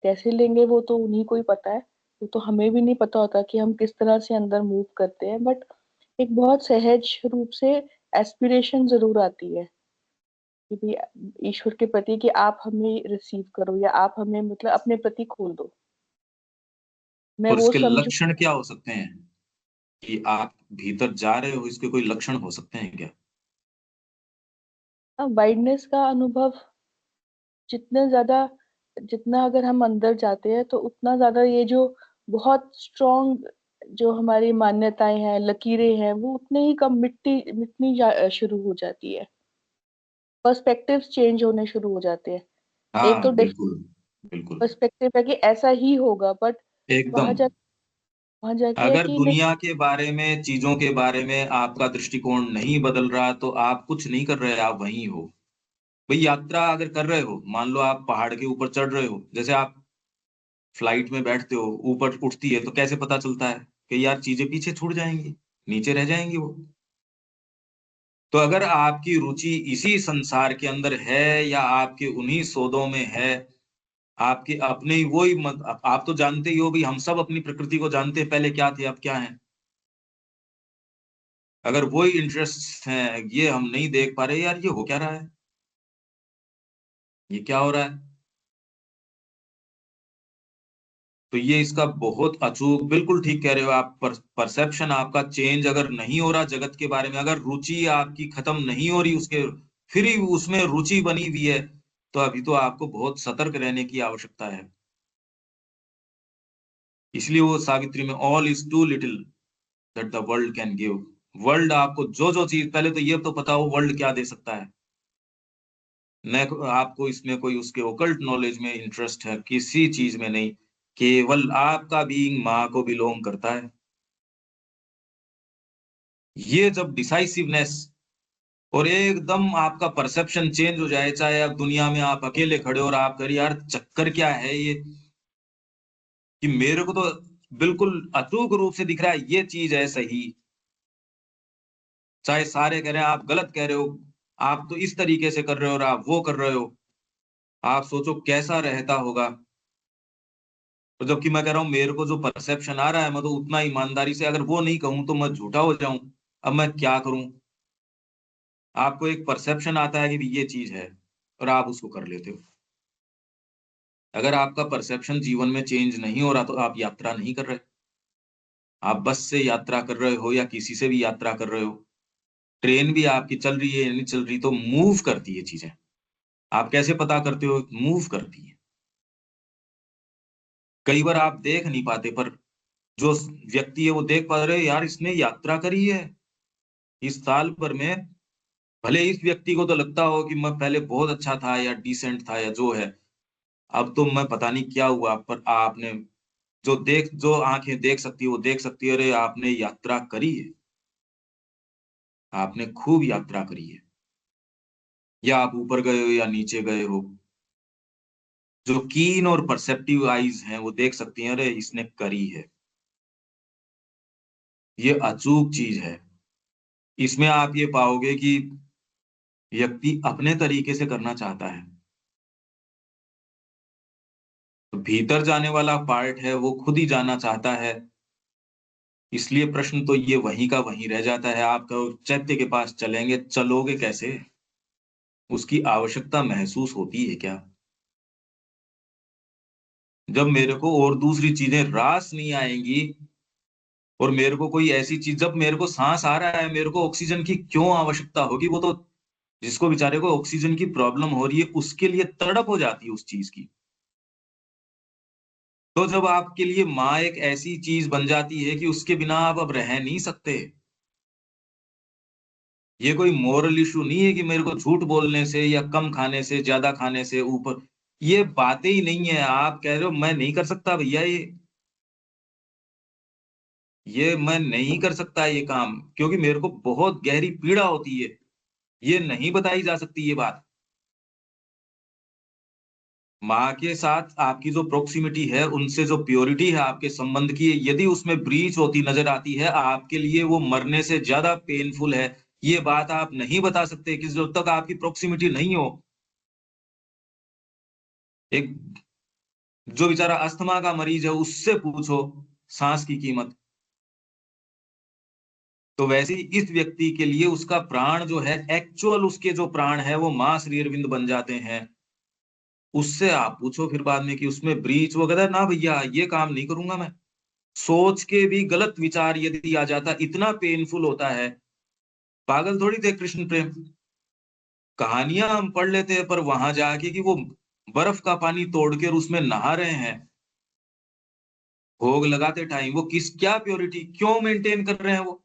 कैसे लेंगे वो तो उन्हीं को ही पता है। वो तो हमें भी नहीं पता होता कि हम किस तरह से अंदर मूव करते हैं, बट एक बहुत सहज रूप से एस्पिरेशन जरूर आती है कि भी ईश्वर के प्रति कि आप हमें रिसीव करो, या आप हमें मतलब अपने प्रति खोल दो। मैं और वो इसके समझू। लक्षण क्या हो सकते हैं कि आप भीतर जा रहे हो? इसके कोई लक्षण हो सकते हैं क्या? वाइडनेस का अनुभव जितना ज्यादा, जितना अगर हम अंदर जाते हैं तो उतना ज्यादा ये जो बहुत स्ट्रॉन्ग जो हमारी मान्यताएं हैं, लकीरें हैं, वो उतने ही कम मिटनी शुरू हो जाती है। पर्सपेक्टिव्स चेंज होने शुरू हो जाते हैं। एक तो हाँ, बिल्कुल, बिल्कुल। पर्सपेक्टिव है कि ऐसा ही होगा, बट एकदम। वहां जा वहां जाके है अगर कि नहीं। दुनिया के बारे में, चीजों के बारे में आपका दृष्टिकोण नहीं बदल रहा, तो आप कुछ नहीं कर रहे, आप वहीं हो। भाई यात्रा अगर कर रहे हो, मान लो आप पहाड़ के ऊपर चढ़ रहे हो, जैसे आप फ्लाइट में बैठते हो, ऊपर उठती है तो कैसे पता चलता है कि यार चीजें पीछे छूट जाएंगी, नीचे रह जाएंगी वो। तो अगर आपकी रुचि इसी संसार के अंदर है, या आपके उन्हीं सौदों में है, आपके अपने ही वही मत, आप तो जानते ही हो भी, हम सब अपनी प्रकृति को जानते हैं, पहले क्या थे अब क्या है। अगर वही इंटरेस्ट हैं, ये हम नहीं देख पा रहे, यार ये हो क्या रहा है, ये क्या हो रहा है। तो ये इसका बहुत अचूक, बिल्कुल ठीक कह रहे हो आप। परसेप्शन आपका चेंज अगर नहीं हो रहा जगत के बारे में, अगर रुचि आपकी खत्म नहीं हो रही उसके, फिर ही उसमें रुचि बनी हुई है, तो अभी तो आपको बहुत सतर्क रहने की आवश्यकता है। इसलिए वो सावित्री में, all is too little that the world can give. World आपको जो जो चीज, पहले तो ये तो पता हो वर्ल्ड क्या दे सकता है। न आपको इसमें कोई उसके ओकल्ट नॉलेज में इंटरेस्ट है, किसी चीज में नहीं। केवल आपका बीइंग माँ को बिलोंग करता है। ये जब डिसाइसिवनेस और एकदम आपका परसेप्शन चेंज हो जाए, चाहे अब दुनिया में आप अकेले खड़े हो और आप करिए यार चक्कर क्या है ये, कि मेरे को तो बिल्कुल अचूक रूप से दिख रहा है ये चीज है सही, चाहे सारे कह रहे हैं आप गलत कह रहे हो, आप तो इस तरीके से कर रहे हो और आप वो कर रहे हो, आप सोचो कैसा रहता होगा। तो जबकि मैं कह रहा हूँ मेरे को जो परसेप्शन आ रहा है, मैं तो उतना ईमानदारी से अगर वो नहीं कहूं तो मैं झूठा हो जाऊं। अब मैं क्या करूं? आपको एक परसेप्शन आता है कि ये चीज है, और आप उसको कर लेते हो। अगर आपका परसेप्शन जीवन में चेंज नहीं हो रहा, तो आप यात्रा नहीं कर रहे। आप बस से यात्रा कर रहे हो या किसी से भी यात्रा कर रहे हो, ट्रेन भी आपकी चल रही है या नहीं चल रही, तो मूव करती है चीजें। आप कैसे पता करते हो? मूव करती है। कई बार आप देख नहीं पाते, पर जो व्यक्ति है वो देख पा रहे, यार इसने यात्रा करी है इस साल भर में। भले इस व्यक्ति को तो लगता हो कि मैं पहले बहुत अच्छा था या डिसेंट था या जो है, अब तो मैं पता नहीं क्या हुआ, पर आपने जो आंखें देख सकती है वो देख सकती है, अरे आपने यात्रा करी है, आपने खूब यात्रा करी है। या आप ऊपर गए हो या नीचे गए हो, जो कीन और परसेप्टिव आईज हैं वो देख सकती हैं, अरे इसने करी है। ये अचूक चीज है। इसमें आप ये पाओगे कि व्यक्ति अपने तरीके से करना चाहता है। तो भीतर जाने वाला पार्ट है वो खुद ही जाना चाहता है, इसलिए प्रश्न तो ये वहीं का वहीं रह जाता है। आप कहो चैत्य के पास चलेंगे, चलोगे कैसे? उसकी आवश्यकता महसूस होती है क्या? जब मेरे को और दूसरी चीजें रास नहीं आएंगी, और मेरे को कोई ऐसी चीज, जब मेरे को सांस आ रहा है, मेरे को ऑक्सीजन की क्यों आवश्यकता होगी? वो तो जिसको बेचारे को ऑक्सीजन की प्रॉब्लम हो रही है, उसके लिए तड़प हो जाती है उस चीज की। तो जब आपके लिए माँ एक ऐसी चीज बन जाती है कि उसके बिना आप अब रह नहीं सकते, ये कोई मोरल इशू नहीं है कि मेरे को झूठ बोलने से या कम खाने से, ज्यादा खाने से ऊपर, ये बातें ही नहीं है। आप कह रहे हो मैं नहीं कर सकता भैया, ये मैं नहीं कर सकता ये काम, क्योंकि मेरे को बहुत गहरी पीड़ा होती है, ये नहीं बताई जा सकती ये बात। माँ के साथ आपकी जो प्रोक्सिमिटी है, उनसे जो प्योरिटी है आपके संबंध की, यदि उसमें ब्रीच होती नजर आती है, आपके लिए वो मरने से ज्यादा पेनफुल है। ये बात आप नहीं बता सकते कि जब तक आपकी प्रोक्सिमिटी नहीं हो। एक जो बेचारा अस्थमा का मरीज है, उससे पूछो सांस की कीमत। तो वैसे ही इस व्यक्ति के लिए उसका प्राण जो है, एक्चुअल उसके जो प्राण है, वो मां श्री अरविंद बन जाते हैं। उससे आप पूछो फिर बाद में कि उसमें ब्रीच वगैरह, ना भैया ये काम नहीं करूंगा मैं। सोच के भी गलत विचार यदि आ जाता, इतना पेनफुल होता है। पागल थोड़ी थे कृष्ण प्रेम। कहानियां हम पढ़ लेते हैं, पर वहां जाके कि वो बर्फ का पानी तोड़ के उसमें नहा रहे हैं, भोग लगाते टाइम वो किस, क्या प्योरिटी क्यों मेंटेन कर रहे हैं वो?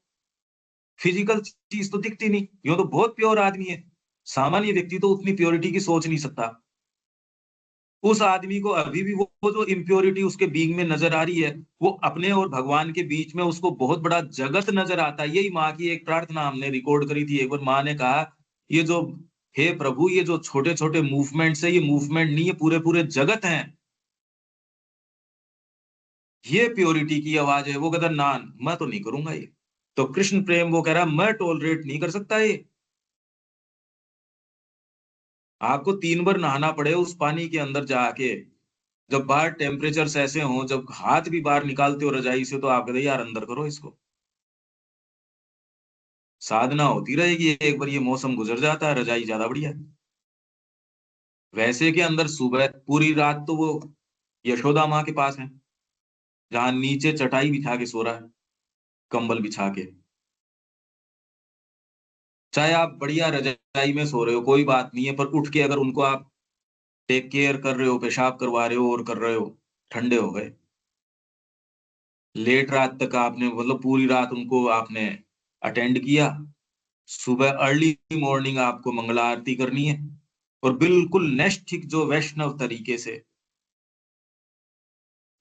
फिजिकल चीज तो दिखती नहीं, यो तो बहुत प्योर आदमी है। सामान्य व्यक्ति तो उतनी प्योरिटी की सोच नहीं सकता। उस आदमी को अभी भी वो जो इम्प्योरिटी उसके बीइंग में नजर आ रही है, वो अपने और भगवान के बीच में उसको बहुत बड़ा जगत नजर आता है। यही माँ की एक प्रार्थना हमने रिकॉर्ड करी थी एक बार। माँ ने कहा, ये जो, हे प्रभु, ये जो छोटे छोटे मूवमेंट्स है, ये मूवमेंट नहीं है, पूरे पूरे जगत हैं। ये प्योरिटी की आवाज है। वो कहता ना, मैं तो नहीं करूंगा ये। तो कृष्ण प्रेम वो कह रहा मैं टॉलरेट नहीं कर सकता ये। आपको 3 बार नहाना पड़े उस पानी के अंदर जाके, जब बाहर टेम्परेचर ऐसे हो, जब हाथ भी बाहर निकालते हो रजाई से, तो आप कहते यार अंदर करो इसको। साधना होती रहेगी, एक बार ये मौसम गुजर जाता है, रजाई ज्यादा बढ़िया है। वैसे के अंदर सुबह पूरी रात तो वो यशोदा माँ के पास है, जहां नीचे चटाई बिछा के सो रहा है, कंबल बिछा के। चाहे आप बढ़िया रजाई में सो रहे हो, कोई बात नहीं है, पर उठ के अगर उनको आप टेक केयर कर रहे हो, पेशाब करवा रहे हो और कर रहे हो, ठंडे हो गए। लेट रात तक आपने, मतलब पूरी रात उनको आपने अटेंड किया। सुबह अर्ली मॉर्निंग आपको मंगला आरती करनी है, और बिल्कुल नैष्ठिक जो वैष्णव तरीके से।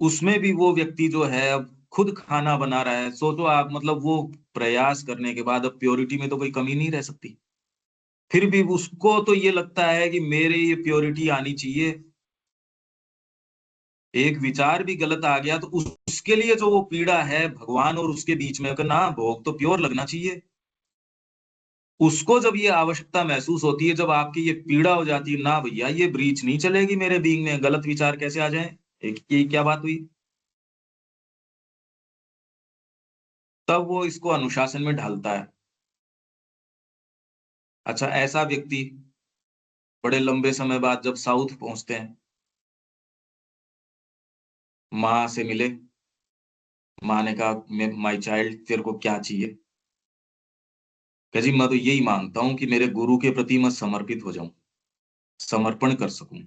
उसमें भी वो व्यक्ति जो है अब खुद खाना बना रहा है। सोचो आप, मतलब वो प्रयास करने के बाद अब प्योरिटी में तो कोई कमी नहीं रह सकती, फिर भी उसको तो ये लगता है कि मेरे ये प्योरिटी आनी चाहिए। एक विचार भी गलत आ गया तो उसके लिए जो वो पीड़ा है भगवान और उसके बीच में, ना भोग तो प्योर लगना चाहिए। उसको जब ये आवश्यकता महसूस होती है, जब आपकी ये पीड़ा हो जाती है, ना भैया ये ब्रीच नहीं चलेगी मेरे बीइंग में, गलत विचार कैसे आ जाए, एक ये क्या बात हुई? तब वो इसको अनुशासन में ढालता है। अच्छा, ऐसा व्यक्ति बड़े लंबे समय बाद जब साउथ पहुंचते हैं, माँ से मिले। माँ ने कहा, माई चाइल्ड, तेरे को क्या चाहिए? कहा जी मैं तो यही मांगता हूँ कि मेरे गुरु के प्रति मैं समर्पित हो जाऊं, समर्पण कर सकूं।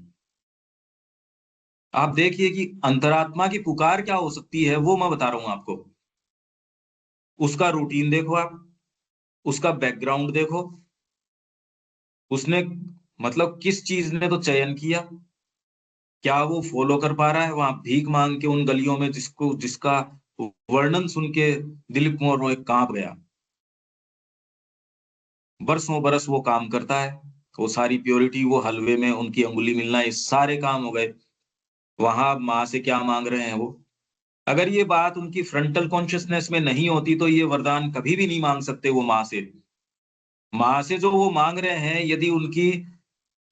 आप देखिए कि अंतरात्मा की पुकार क्या हो सकती है, वो मैं बता रहा हूं आपको। उसका रूटीन देखो आप, उसका बैकग्राउंड देखो, उसने, मतलब किस चीज ने तो चयन किया, क्या वो फॉलो कर पा रहा है? वहां भीख मांग के उन गलियों में, जिसको जिसका वर्णन सुन के दिलीप कुमार रोय कांप गया। बरसों बरस वो काम करता है, वो सारी प्योरिटी, वो हलवे में उनकी अंगुली मिलना, ये सारे काम हो गए। वहां माँ से क्या मांग रहे हैं वो? अगर ये बात उनकी फ्रंटल कॉन्शियसनेस में नहीं होती, तो ये वरदान कभी भी नहीं मांग सकते वो माँ से। माँ से जो वो मांग रहे हैं, यदि उनकी,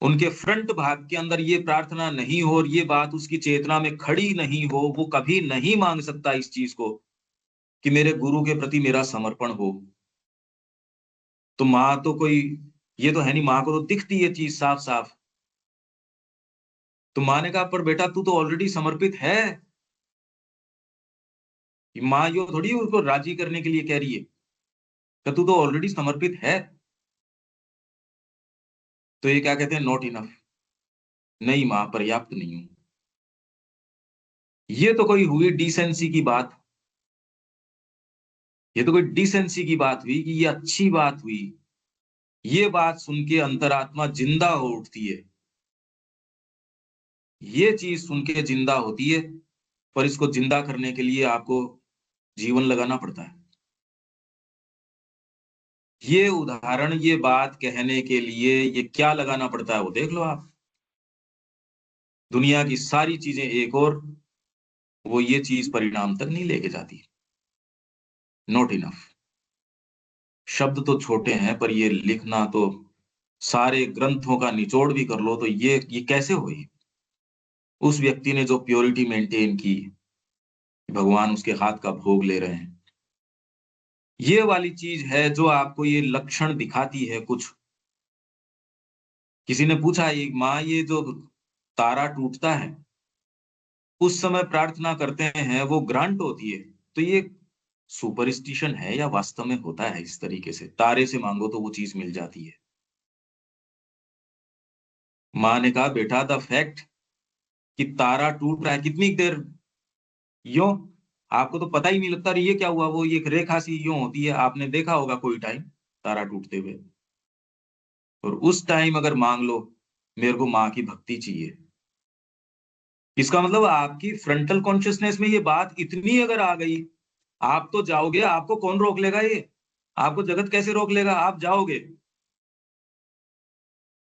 उनके फ्रंट भाग के अंदर ये प्रार्थना नहीं हो और ये बात उसकी चेतना में खड़ी नहीं हो, वो कभी नहीं मांग सकता इस चीज को। कि मेरे गुरु के प्रति मेरा समर्पण हो। तो माँ तो कोई ये तो है नहीं, माँ को तो दिखती है चीज साफ साफ। तो माँ ने कहा पर बेटा तू तो ऑलरेडी समर्पित है। माँ यो थोड़ी उसको राजी करने के लिए कह रही है कि तू तो ऑलरेडी समर्पित है। तो ये क्या कहते हैं, नॉट इनफ। नहीं माँ, पर्याप्त नहीं हूं। ये तो कोई हुई डिसेंसी की बात। ये तो कोई डिसेंसी की बात हुई कि ये अच्छी बात हुई। ये बात सुन के अंतरात्मा जिंदा हो उठती है। ये चीज सुन के जिंदा होती है। पर इसको जिंदा करने के लिए आपको जीवन लगाना पड़ता है। ये उदाहरण, ये बात कहने के लिए ये क्या लगाना पड़ता है वो देख लो आप। दुनिया की सारी चीजें एक और, वो ये चीज परिणाम तक नहीं लेके जाती। Not enough. शब्द तो छोटे हैं पर ये लिखना तो, सारे ग्रंथों का निचोड़ भी कर लो तो ये कैसे हुई। उस व्यक्ति ने जो प्योरिटी मेंटेन की, भगवान उसके हाथ का भोग ले रहे हैं। ये वाली चीज है जो आपको ये लक्षण दिखाती है कुछ। किसी ने पूछा, ये माँ ये जो तारा टूटता है उस समय प्रार्थना करते हैं वो ग्रांट होती है, तो ये सुपरस्टिशन है या वास्तव में होता है इस तरीके से तारे से मांगो तो वो चीज मिल जाती है। माँ ने कहा बेटा द फैक्ट कि तारा टूट रहा है कितनी देर, यो आपको तो पता ही नहीं लगता ये क्या हुआ, वो ये एक रेखा सी यूं होती है, आपने देखा होगा कोई टाइम तारा टूटते हुए। और उस टाइम अगर मांग लो मेरे को माँ की भक्ति चाहिए, इसका मतलब आपकी फ्रंटल कॉन्शियसनेस में ये बात इतनी अगर आ गई, आप तो जाओगे। आपको कौन रोक लेगा, ये आपको जगत कैसे रोक लेगा, आप जाओगे।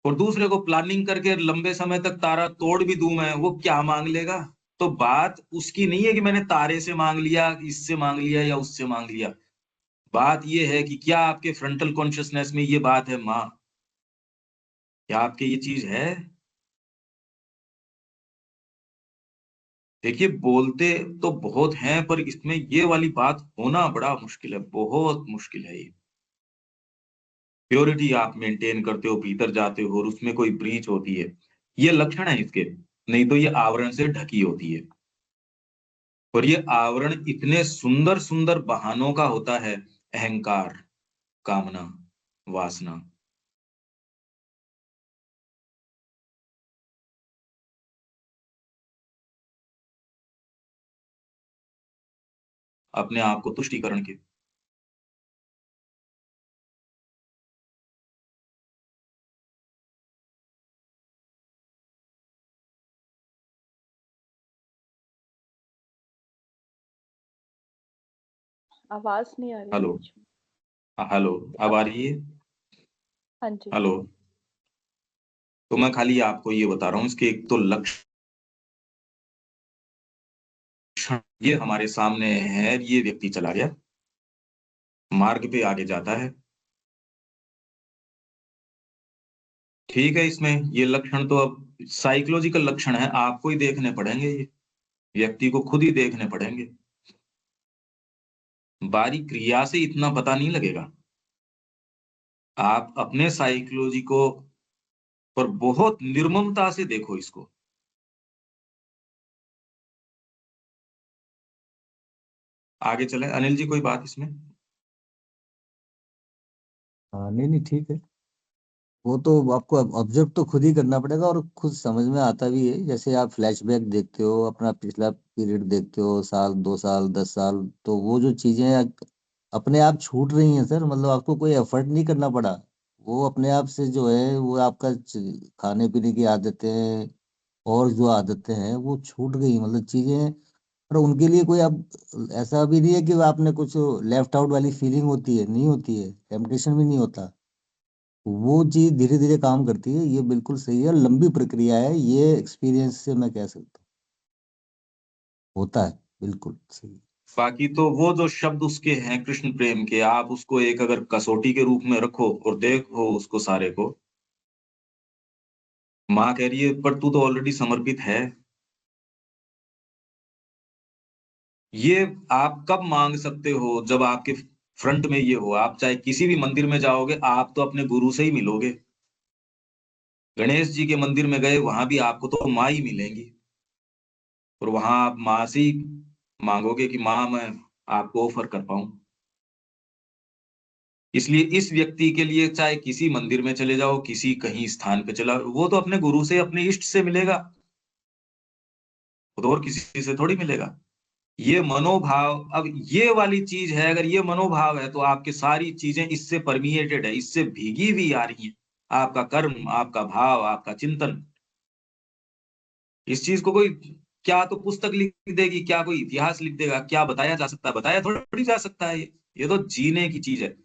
और दूसरे को प्लानिंग करके लंबे समय तक तारा तोड़ भी दूं मैं, वो क्या मांग लेगा। तो बात उसकी नहीं है कि मैंने तारे से मांग लिया, इससे मांग लिया या उससे मांग लिया। बात ये है कि क्या आपके फ्रंटल कॉन्शियसनेस में ये बात है, माँ क्या आपके ये चीज है। देखिए बोलते तो बहुत हैं पर इसमें ये वाली बात होना बड़ा मुश्किल है, बहुत मुश्किल है ये। प्योरिटी आप मेंटेन करते हो, भीतर जाते हो और उसमें कोई ब्रीच होती है, ये लक्षण है इसके। नहीं तो ये आवरण से ढकी होती है। और ये आवरण इतने सुंदर सुंदर बहानों का होता है, अहंकार, कामना, वासना। अपने आप को तुष्टिकरण के। आवाज नहीं आ रही हेलो। बीच में। हेलो। अब अब आ रही है। हाँ जी। हेलो। तो मैं खाली आपको ये बता रहा हूँ इसके एक तो लक्षण, ये हमारे सामने है, ये व्यक्ति चला गया, मार्ग पे आगे जाता है। ठीक है, इसमें ये लक्षण तो अब साइकोलॉजिकल लक्षण है, आपको ही देखने पड़ेंगे, ये व्यक्ति को खुद ही देखने पड़ेंगे। बारी क्रिया से इतना पता नहीं लगेगा। आप अपने साइकोलॉजी को पर बहुत निर्ममता से देखो इसको। आगे चले अनिल जी, कोई बात इसमें। हाँ, नहीं नहीं ठीक है। वो तो आपको ऑब्जर्व तो खुद ही करना पड़ेगा और खुद समझ में आता भी है। जैसे आप फ्लैशबैक देखते हो, अपना पिछला पीरियड देखते हो, साल 2 साल 10 साल, तो वो जो चीजें अपने आप छूट रही हैं सर। मतलब आपको कोई एफर्ट नहीं करना पड़ा। वो अपने आप से जो है वो आपका खाने पीने की आदतें और जो आदतें हैं वो छूट गई, मतलब चीजें। पर उनके लिए कोई अब ऐसा भी नहीं है कि आपने कुछ लेफ्ट आउट वाली फीलिंग होती है, नहीं होती है, टेम्पटेशन भी नहीं होता। वो चीज धीरे धीरे काम करती है, ये बिल्कुल सही है, लंबी प्रक्रिया है ये, एक्सपीरियंस से मैं कह सकता हूँ होता है, बिल्कुल सही। बाकी तो वो जो शब्द उसके हैं कृष्ण प्रेम के, आप उसको एक अगर कसौटी के रूप में रखो और देखो उसको सारे को। माँ कह रही है पर तू तो ऑलरेडी समर्पित है। ये आप कब मांग सकते हो? जब आपके फ्रंट में ये हो। आप चाहे किसी भी मंदिर में जाओगे, आप तो अपने गुरु से ही मिलोगे। गणेश जी के मंदिर में गए, वहां भी आपको तो माँ ही मिलेंगी, और वहां आप माँ से ही मांगोगे कि माँ मैं आपको ऑफर कर पाऊं। इसलिए इस व्यक्ति के लिए चाहे किसी मंदिर में चले जाओ, किसी कहीं स्थान पे चला, वो तो अपने गुरु से, अपने इष्ट से मिलेगा, वो तो और किसी से थोड़ी मिलेगा। ये मनोभाव, अब ये वाली चीज है, अगर ये मनोभाव है तो आपकी सारी चीजें इससे परमिएटेड है, इससे भीगी हुई आ रही हैं। आपका कर्म, आपका भाव, आपका चिंतन। इस चीज को कोई क्या तो पुस्तक लिख देगी, क्या कोई इतिहास लिख देगा, क्या बताया जा सकता है? बताया थोड़ी जा सकता है। ये तो जीने की चीज है।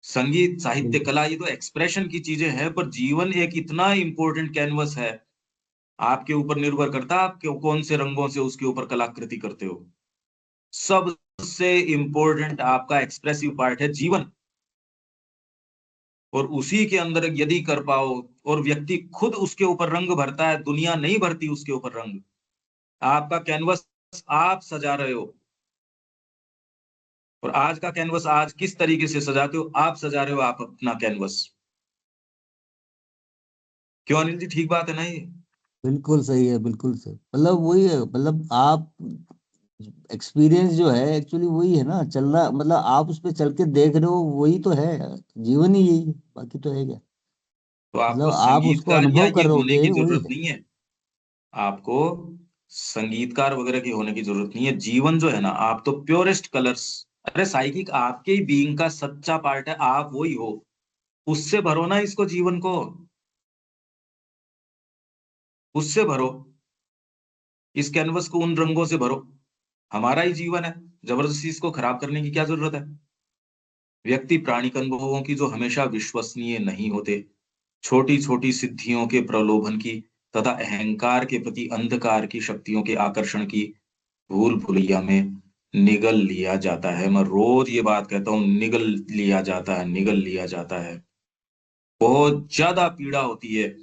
संगीत, साहित्य, बिल्कुल कला, ये तो एक्सप्रेशन की चीजें हैं, पर जीवन एक इतना इंपॉर्टेंट कैनवस है। आपके ऊपर निर्भर करता है आप कौन से रंगों से उसके ऊपर कलाकृति करते हो। सबसे इंपॉर्टेंट आपका एक्सप्रेसिव पार्ट है जीवन, और उसी के अंदर यदि कर पाओ, और व्यक्ति खुद उसके ऊपर रंग भरता है, दुनिया नहीं भरती उसके ऊपर रंग। आपका कैनवस आप सजा रहे हो, और आज का कैनवस आज किस तरीके से सजाते हो? आप सजा रहे हो आप अपना कैनवस। क्यों अनिल जी, ठीक बात है ना ये? बिल्कुल सही है, बिल्कुल सही। मतलब वही है, मतलब आप एक्सपीरियंस जो है एक्चुअली वही है ना, चलना, मतलब आप उस पे चल के देख रहे हो, वही तो है। जीवन ही यही है, बाकी तो है क्या। तो मतलब आपको आप उसको संगीतकार या अनुभव ये होने करोगे, की वही जरूरत है। नहीं है। आपको संगीतकार वगैरह की होने की जरूरत नहीं है। जीवन जो है ना, आप तो प्योरेस्ट कलर्स, अरे साइकिक आपके ही बीइंग का सच्चा पार्ट है, आप वही हो। उससे भरो ना इसको, जीवन को उससे भरो। इस कैनवस को उन रंगों से भरो। हमारा ही जीवन है, जबरदस्ती इसको खराब करने की क्या जरूरत है? व्यक्ति प्राणिक अनुभवों की जो हमेशा विश्वसनीय नहीं होते, छोटी छोटी सिद्धियों के प्रलोभन की तथा अहंकार के प्रति अंधकार की शक्तियों के आकर्षण की भूल भुलैया में निगल लिया जाता है। मैं रोज ये बात कहता हूं, निगल लिया जाता है, निगल लिया जाता है। बहुत ज्यादा पीड़ा होती है।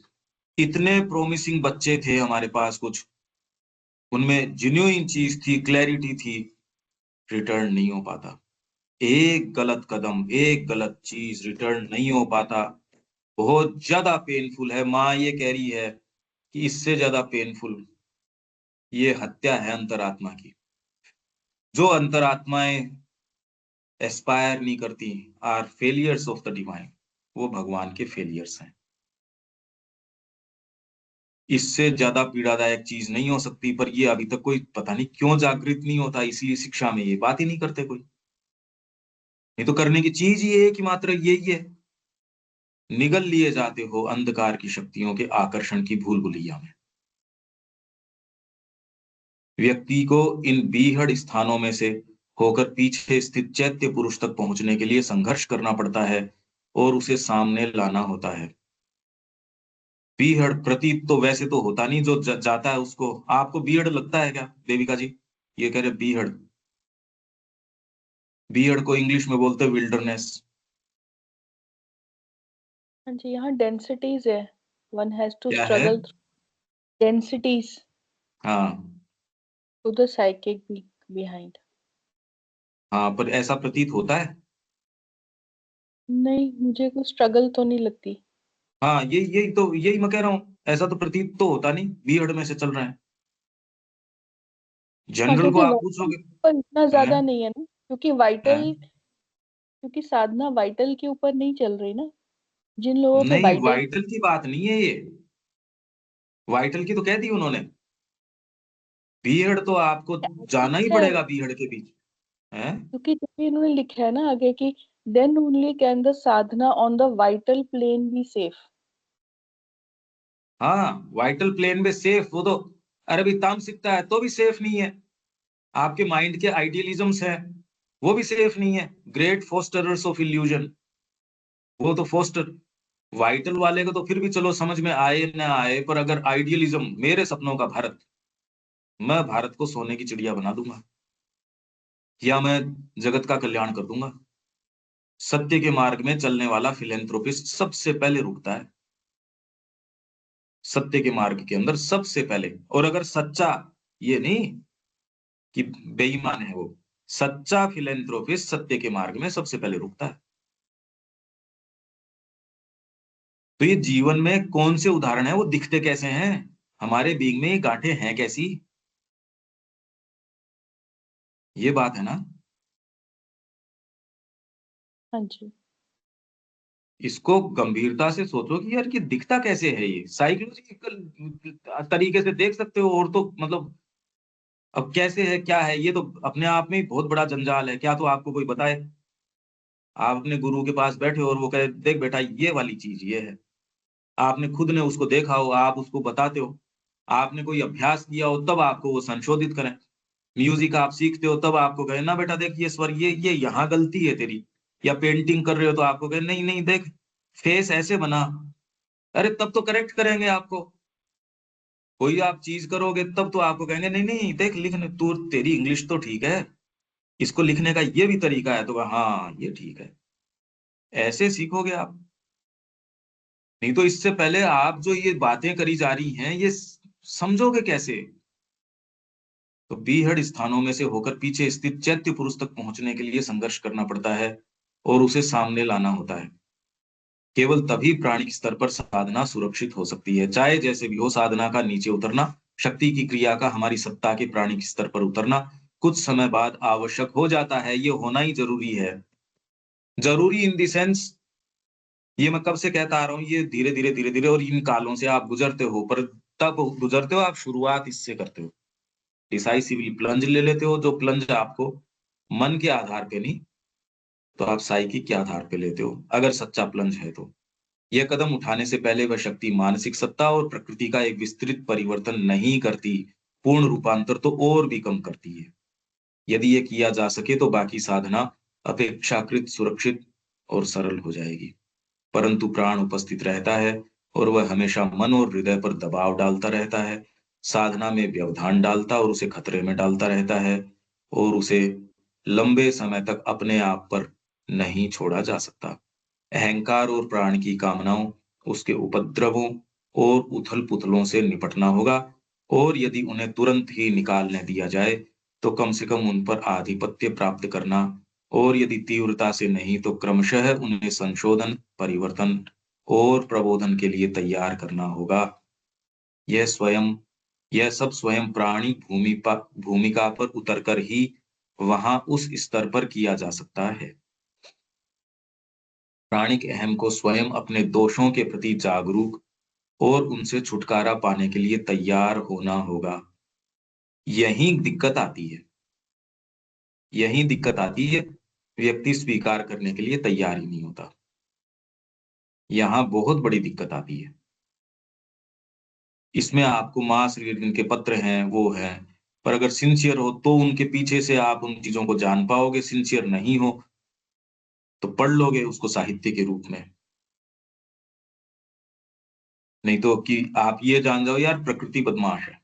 इतने प्रोमिसिंग बच्चे थे हमारे पास कुछ, उनमें जेन्युइन चीज थी, क्लैरिटी थी, रिटर्न नहीं हो पाता। एक गलत कदम, एक गलत चीज रिटर्न नहीं हो पाता। बहुत ज्यादा पेनफुल है। माँ ये कह रही है कि इससे ज्यादा पेनफुल ये हत्या है अंतरात्मा की। जो अंतरात्माएं एस्पायर नहीं करती are failures of the divine, वो भगवान के फेलियर्स हैं। इससे ज्यादा पीड़ादायक चीज नहीं हो सकती, पर ये अभी तक कोई पता नहीं क्यों जागृत नहीं होता, इसलिए शिक्षा में ये बात ही नहीं करते कोई। नहीं तो करने की चीज ही एक ही मात्र यही है। निगल लिए जाते हो अंधकार की शक्तियों के आकर्षण की भूल भुलैया में। व्यक्ति को इन बीहड़ स्थानों में से होकर पीछे स्थित चैत्य पुरुष तक पहुंचने के लिए संघर्ष करना पड़ता है, और उसे सामने लाना होता है। बीहड़ प्रतीत तो वैसे तो होता नहीं, जो जाता है उसको। आपको बीहड़ लगता है क्या देविका जी? ये कह रहे बीहड़। बीहड़ को इंग्लिश में बोलते हैं विल्डरनेस। हाँ जी, यहाँ डेंसिटीज है, वन हैज टू क्या है? स्ट्रगल थ्रू डेंसिटीज हाँ। To the psychic behind. हाँ, पर ऐसा प्रतीत होता है। नहीं, मुझे कोई स्ट्रगल तो नहीं लगती। हाँ, यही मैं कह रहा हूँ, ऐसा तो प्रतीत तो होता नहीं बीहड़ में से चल रहे हैं। हाँ, जनरल को क्योंकि आप वाइटल पूछोगे। पर इतना हैं? ज्यादा नहीं है ना, क्योंकि हैं? वाइटल, क्योंकि साधना वाइटल के ऊपर नहीं चल रही ना। जिन लोगों पे नहीं, वाइटल, वाइटल की बात नहीं है ये। वाइटल की तो कह दी उन्होंने। बीहड़ तो आपको जाना ही लिखा है, पड़ेगा बीहड़ के बीच। है? क्योंकि जब भी इन्होंने लिखा है ना आगे कि then only can the sadhana on the vital plane be safe. हाँ, वाइटल प्लेन में सेफ, वो तो अरे भी तामसिकता है तो भी सेफ नहीं है। आपके माइंड के आइडियलिज्म्स हैं, वो भी सेफ नहीं है। ग्रेट फोस्टरर्स ऑफ इल्यूजन, वो तो फोस्टर। वाइटल वाले को तो फिर भी चलो समझ में आए ना आए, पर अगर आइडियलिज्म, मेरे सपनों का भारत, मैं भारत को सोने की चिड़िया बना दूंगा, या मैं जगत का कल्याण कर दूंगा। सत्य के मार्ग में चलने वाला फिलेंथ्रोपिस्ट सबसे पहले रुकता है, सत्य के मार्ग के अंदर सबसे पहले। और अगर सच्चा, ये नहीं कि बेईमान है वो। सच्चा फिलेंथ्रोपिस्ट सत्य के मार्ग में सबसे पहले रुकता है। तो ये जीवन में कौन से उदाहरण है, वो दिखते कैसे हैं, हमारे बीइंग में ये गांठें हैं कैसी, ये बात है ना। हाँ जी। इसको गंभीरता से सोचो कि यार कि दिखता कैसे है, ये साइकोलॉजिकल तरीके से देख सकते हो, और तो मतलब अब कैसे है क्या है, ये तो अपने आप में ही बहुत बड़ा जंजाल है। क्या तो आपको कोई बताए, आप अपने गुरु के पास बैठे हो और वो कहे देख बेटा ये वाली चीज ये है, आपने खुद ने उसको देखा हो, आप उसको बताते हो, आपने कोई अभ्यास किया हो तब आपको वो संशोधित करें। म्यूजिक आप सीखते हो तब आपको कहे ना बेटा देख ये स्वर ये यहाँ गलती है तेरी, या पेंटिंग कर रहे हो तो आपको कहे नहीं नहीं देख फेस ऐसे बना, अरे तब तो करेक्ट करेंगे आपको। कोई आप चीज करोगे तब तो आपको कहेंगे नहीं नहीं देख लिखने तू तेरी इंग्लिश तो ठीक है, इसको लिखने का ये भी तरीका है, तो हाँ ये ठीक है, ऐसे सीखोगे आप। नहीं तो इससे पहले आप जो ये बातें करी जा रही हैं ये समझोगे कैसे। तो बीहड़ स्थानों में से होकर पीछे स्थित चैत्य पुरुष तक पहुंचने के लिए संघर्ष करना पड़ता है और उसे सामने लाना होता है। केवल तभी प्राणिक स्तर पर साधना सुरक्षित हो सकती है। चाहे जैसे भी हो, साधना का नीचे उतरना, शक्ति की क्रिया का हमारी सत्ता के प्राणिक स्तर पर उतरना कुछ समय बाद आवश्यक हो जाता है। ये होना ही जरूरी है। जरूरी इन द सेंस, ये मैं कब से कहता आ रहा हूँ, ये धीरे धीरे और इन कालों से आप गुजरते हो, पर तब गुजरते हो आप शुरुआत इससे करते हो, डिसाइसिवली प्लंज ले लेते हो, जो प्लंज आपको मन के आधार पे नहीं तो आप साइकिक के आधार पे लेते हो, अगर सच्चा प्लंज है तो। यह कदम उठाने से पहले वह शक्ति मानसिक सत्ता और प्रकृति का एक विस्तृत परिवर्तन नहीं करती, पूर्ण रूपांतर तो और भी कम करती है। यदि ये किया जा सके तो बाकी साधना अपेक्षाकृत सुरक्षित और सरल हो जाएगी। परंतु प्राण उपस्थित रहता है और वह हमेशा मन और हृदय पर दबाव डालता रहता है, साधना में व्यवधान डालता और उसे खतरे में डालता रहता है, और उसे लंबे समय तक अपने आप पर नहीं छोड़ा जा सकता। अहंकार और प्राण की कामनाओं, उसके उपद्रवों और उथल पुथलों से निपटना होगा, और यदि उन्हें तुरंत ही निकालने दिया जाए तो कम से कम उन पर आधिपत्य प्राप्त करना, और यदि तीव्रता से नहीं तो क्रमशः उन्हें संशोधन, परिवर्तन और प्रबोधन के लिए तैयार करना होगा। यह स्वयं यह सब स्वयं प्राणी भूमिका पर उतरकर ही वहां उस स्तर पर किया जा सकता है। प्राणिक अहम को स्वयं अपने दोषों के प्रति जागरूक और उनसे छुटकारा पाने के लिए तैयार होना होगा। यही दिक्कत आती है, यही दिक्कत आती है, व्यक्ति स्वीकार करने के लिए तैयार ही नहीं होता। यहाँ बहुत बड़ी दिक्कत आती है। इसमें आपको मास रीड जिनके पत्र हैं वो हैं, पर अगर सिंसियर हो तो उनके पीछे से आप उन चीजों को जान पाओगे, सिंसियर नहीं हो तो पढ़ लोगे उसको साहित्य के रूप में। नहीं तो कि आप ये जान जाओ यार प्रकृति बदमाश है,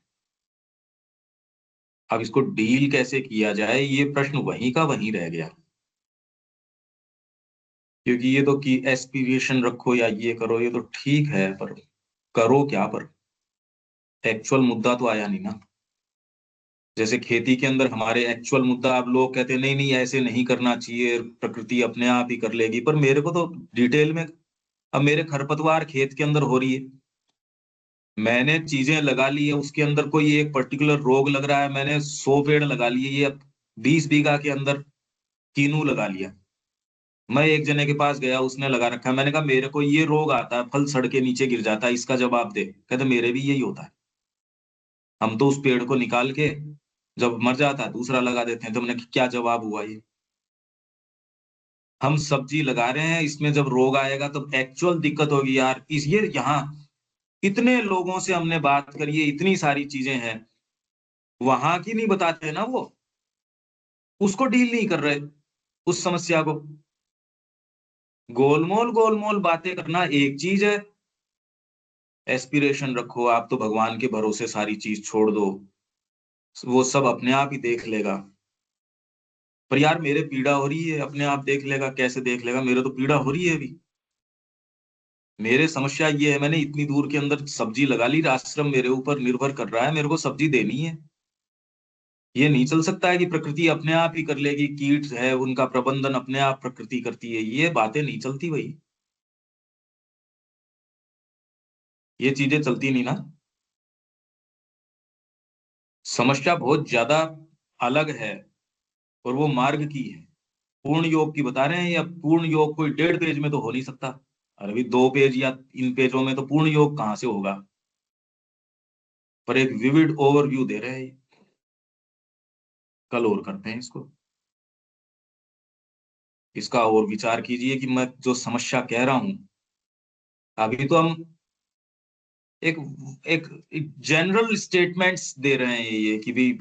अब इसको डील कैसे किया जाए ये प्रश्न वहीं का वहीं रह गया। क्योंकि ये तो कि एस्पिरेशन रखो या ये करो, ये तो ठीक है, पर करो क्या, पर एक्चुअल मुद्दा तो आया नहीं ना। जैसे खेती के अंदर हमारे एक्चुअल मुद्दा, अब लोग कहते हैं नहीं नहीं ऐसे नहीं करना चाहिए, प्रकृति अपने आप ही कर लेगी, पर मेरे को तो डिटेल में, अब मेरे खरपतवार खेत के अंदर हो रही है, मैंने चीजें लगा ली है, उसके अंदर कोई एक पर्टिकुलर रोग लग रहा है, मैंने 100 पेड़ लगा लिए, ये 20 बीघा के अंदर कीनू लगा लिया। मैं एक जने के पास गया, उसने लगा रखा है, मैंने कहा मेरे को ये रोग आता है, फल सड़ के नीचे गिर जाता है, इसका जवाब दे। कहते मेरे भी यही होता है। हम तो उस पेड़ को निकाल के जब मर जाता है दूसरा लगा देते हैं, तो मैंने क्या जवाब हुआ ये। हम सब्जी लगा रहे हैं, इसमें जब रोग आएगा तब एक्चुअल दिक्कत होगी यार। इस ये यहाँ इतने लोगों से हमने बात करी है, इतनी सारी चीजें हैं, वहां की नहीं बताते ना, वो उसको डील नहीं कर रहे उस समस्या को। गोलमोल गोलमोल बातें करना एक चीज है, एस्पिरेशन रखो, आप तो भगवान के भरोसे सारी चीज छोड़ दो, वो सब अपने आप ही देख लेगा। पर यार मेरे पीड़ा हो रही है, अपने आप देख लेगा, कैसे देख लेगा, मेरे तो पीड़ा हो रही है अभी। मेरे समस्या ये है, मैंने इतनी दूर के अंदर सब्जी लगा ली, आश्रम मेरे ऊपर निर्भर कर रहा है, मेरे को सब्जी देनी है, ये नहीं चल सकता है कि प्रकृति अपने आप ही कर लेगी, कीट है उनका प्रबंधन अपने आप प्रकृति करती है, ये बातें नहीं चलती भाई, ये चीजें चलती नहीं ना। समस्या बहुत ज्यादा अलग है और वो मार्ग की है। पूर्ण योग की बता रहे हैं, या पूर्ण योग कोई 1.5 पेज में तो हो नहीं सकता। अरे 2 पेज या इन पेजों में तो पूर्ण योग कहाँ से होगा, पर एक विविड ओवरव्यू दे रहे हैं। कल और करते हैं इसको, इसका और विचार कीजिए कि मैं जो समस्या कह रहा हूं, अभी तो हम एक एक जनरल स्टेटमेंट्स दे रहे हैं ये कि भी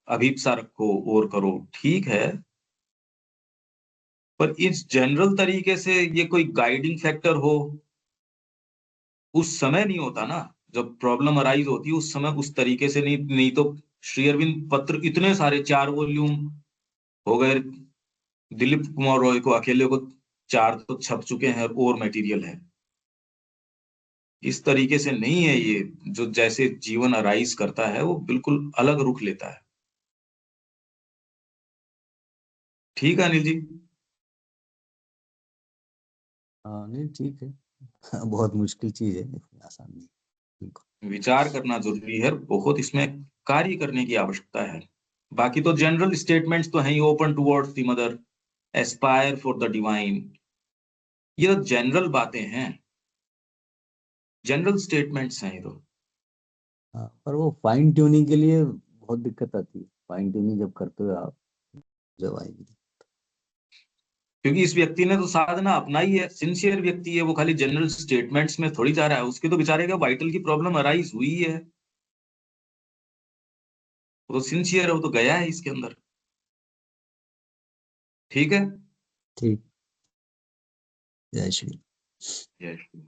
अभीपसा रखो और करो, ठीक है, पर इस जनरल तरीके से ये कोई गाइडिंग फैक्टर हो, उस समय नहीं होता ना, जब प्रॉब्लम अराइज होती है उस समय उस तरीके से नहीं तो श्री अरविंद पत्र इतने सारे 4 वॉल्यूम हो गए, दिलीप कुमार रॉय को अकेले को 4 तो छप चुके हैं और मटेरियल है। इस तरीके से नहीं है ये, जो जैसे जीवन अराइज करता है वो बिल्कुल अलग रुख लेता है। ठीक है अनिल जी। हाँ नहीं ठीक है। बहुत मुश्किल चीज है, आसान नहीं। बिल्कुल। विचार करना जरूरी है, बहुत इसमें कार्य करने की आवश्यकता है। बाकी तो जनरल स्टेटमेंट्स तो हैं, open towards the mother, Aspire for the divine, ये तो जनरल बातें हैं, जनरल स्टेटमेंट्स हैं ये तो। हाँ पर वो फाइन ट्यूनिंग के लिए बहुत दिक्कत आती है, फाइन ट्यूनिंग जब करते हो आप, जब आएगी। क्योंकि इस व्यक्ति ने तो साधना अपनाई है, सिंसियर व्यक्ति है, वो खाली जनरल स्टेटमेंट्स में थोड़ी जा रहा है, उसके तो बेचारे का वाइटल की प्रॉब्लम अराइज हुई है, वो तो सिंसियर है, वो तो गया है इसके अंदर। ठीक है। ठीक। जय श्री। जय श्री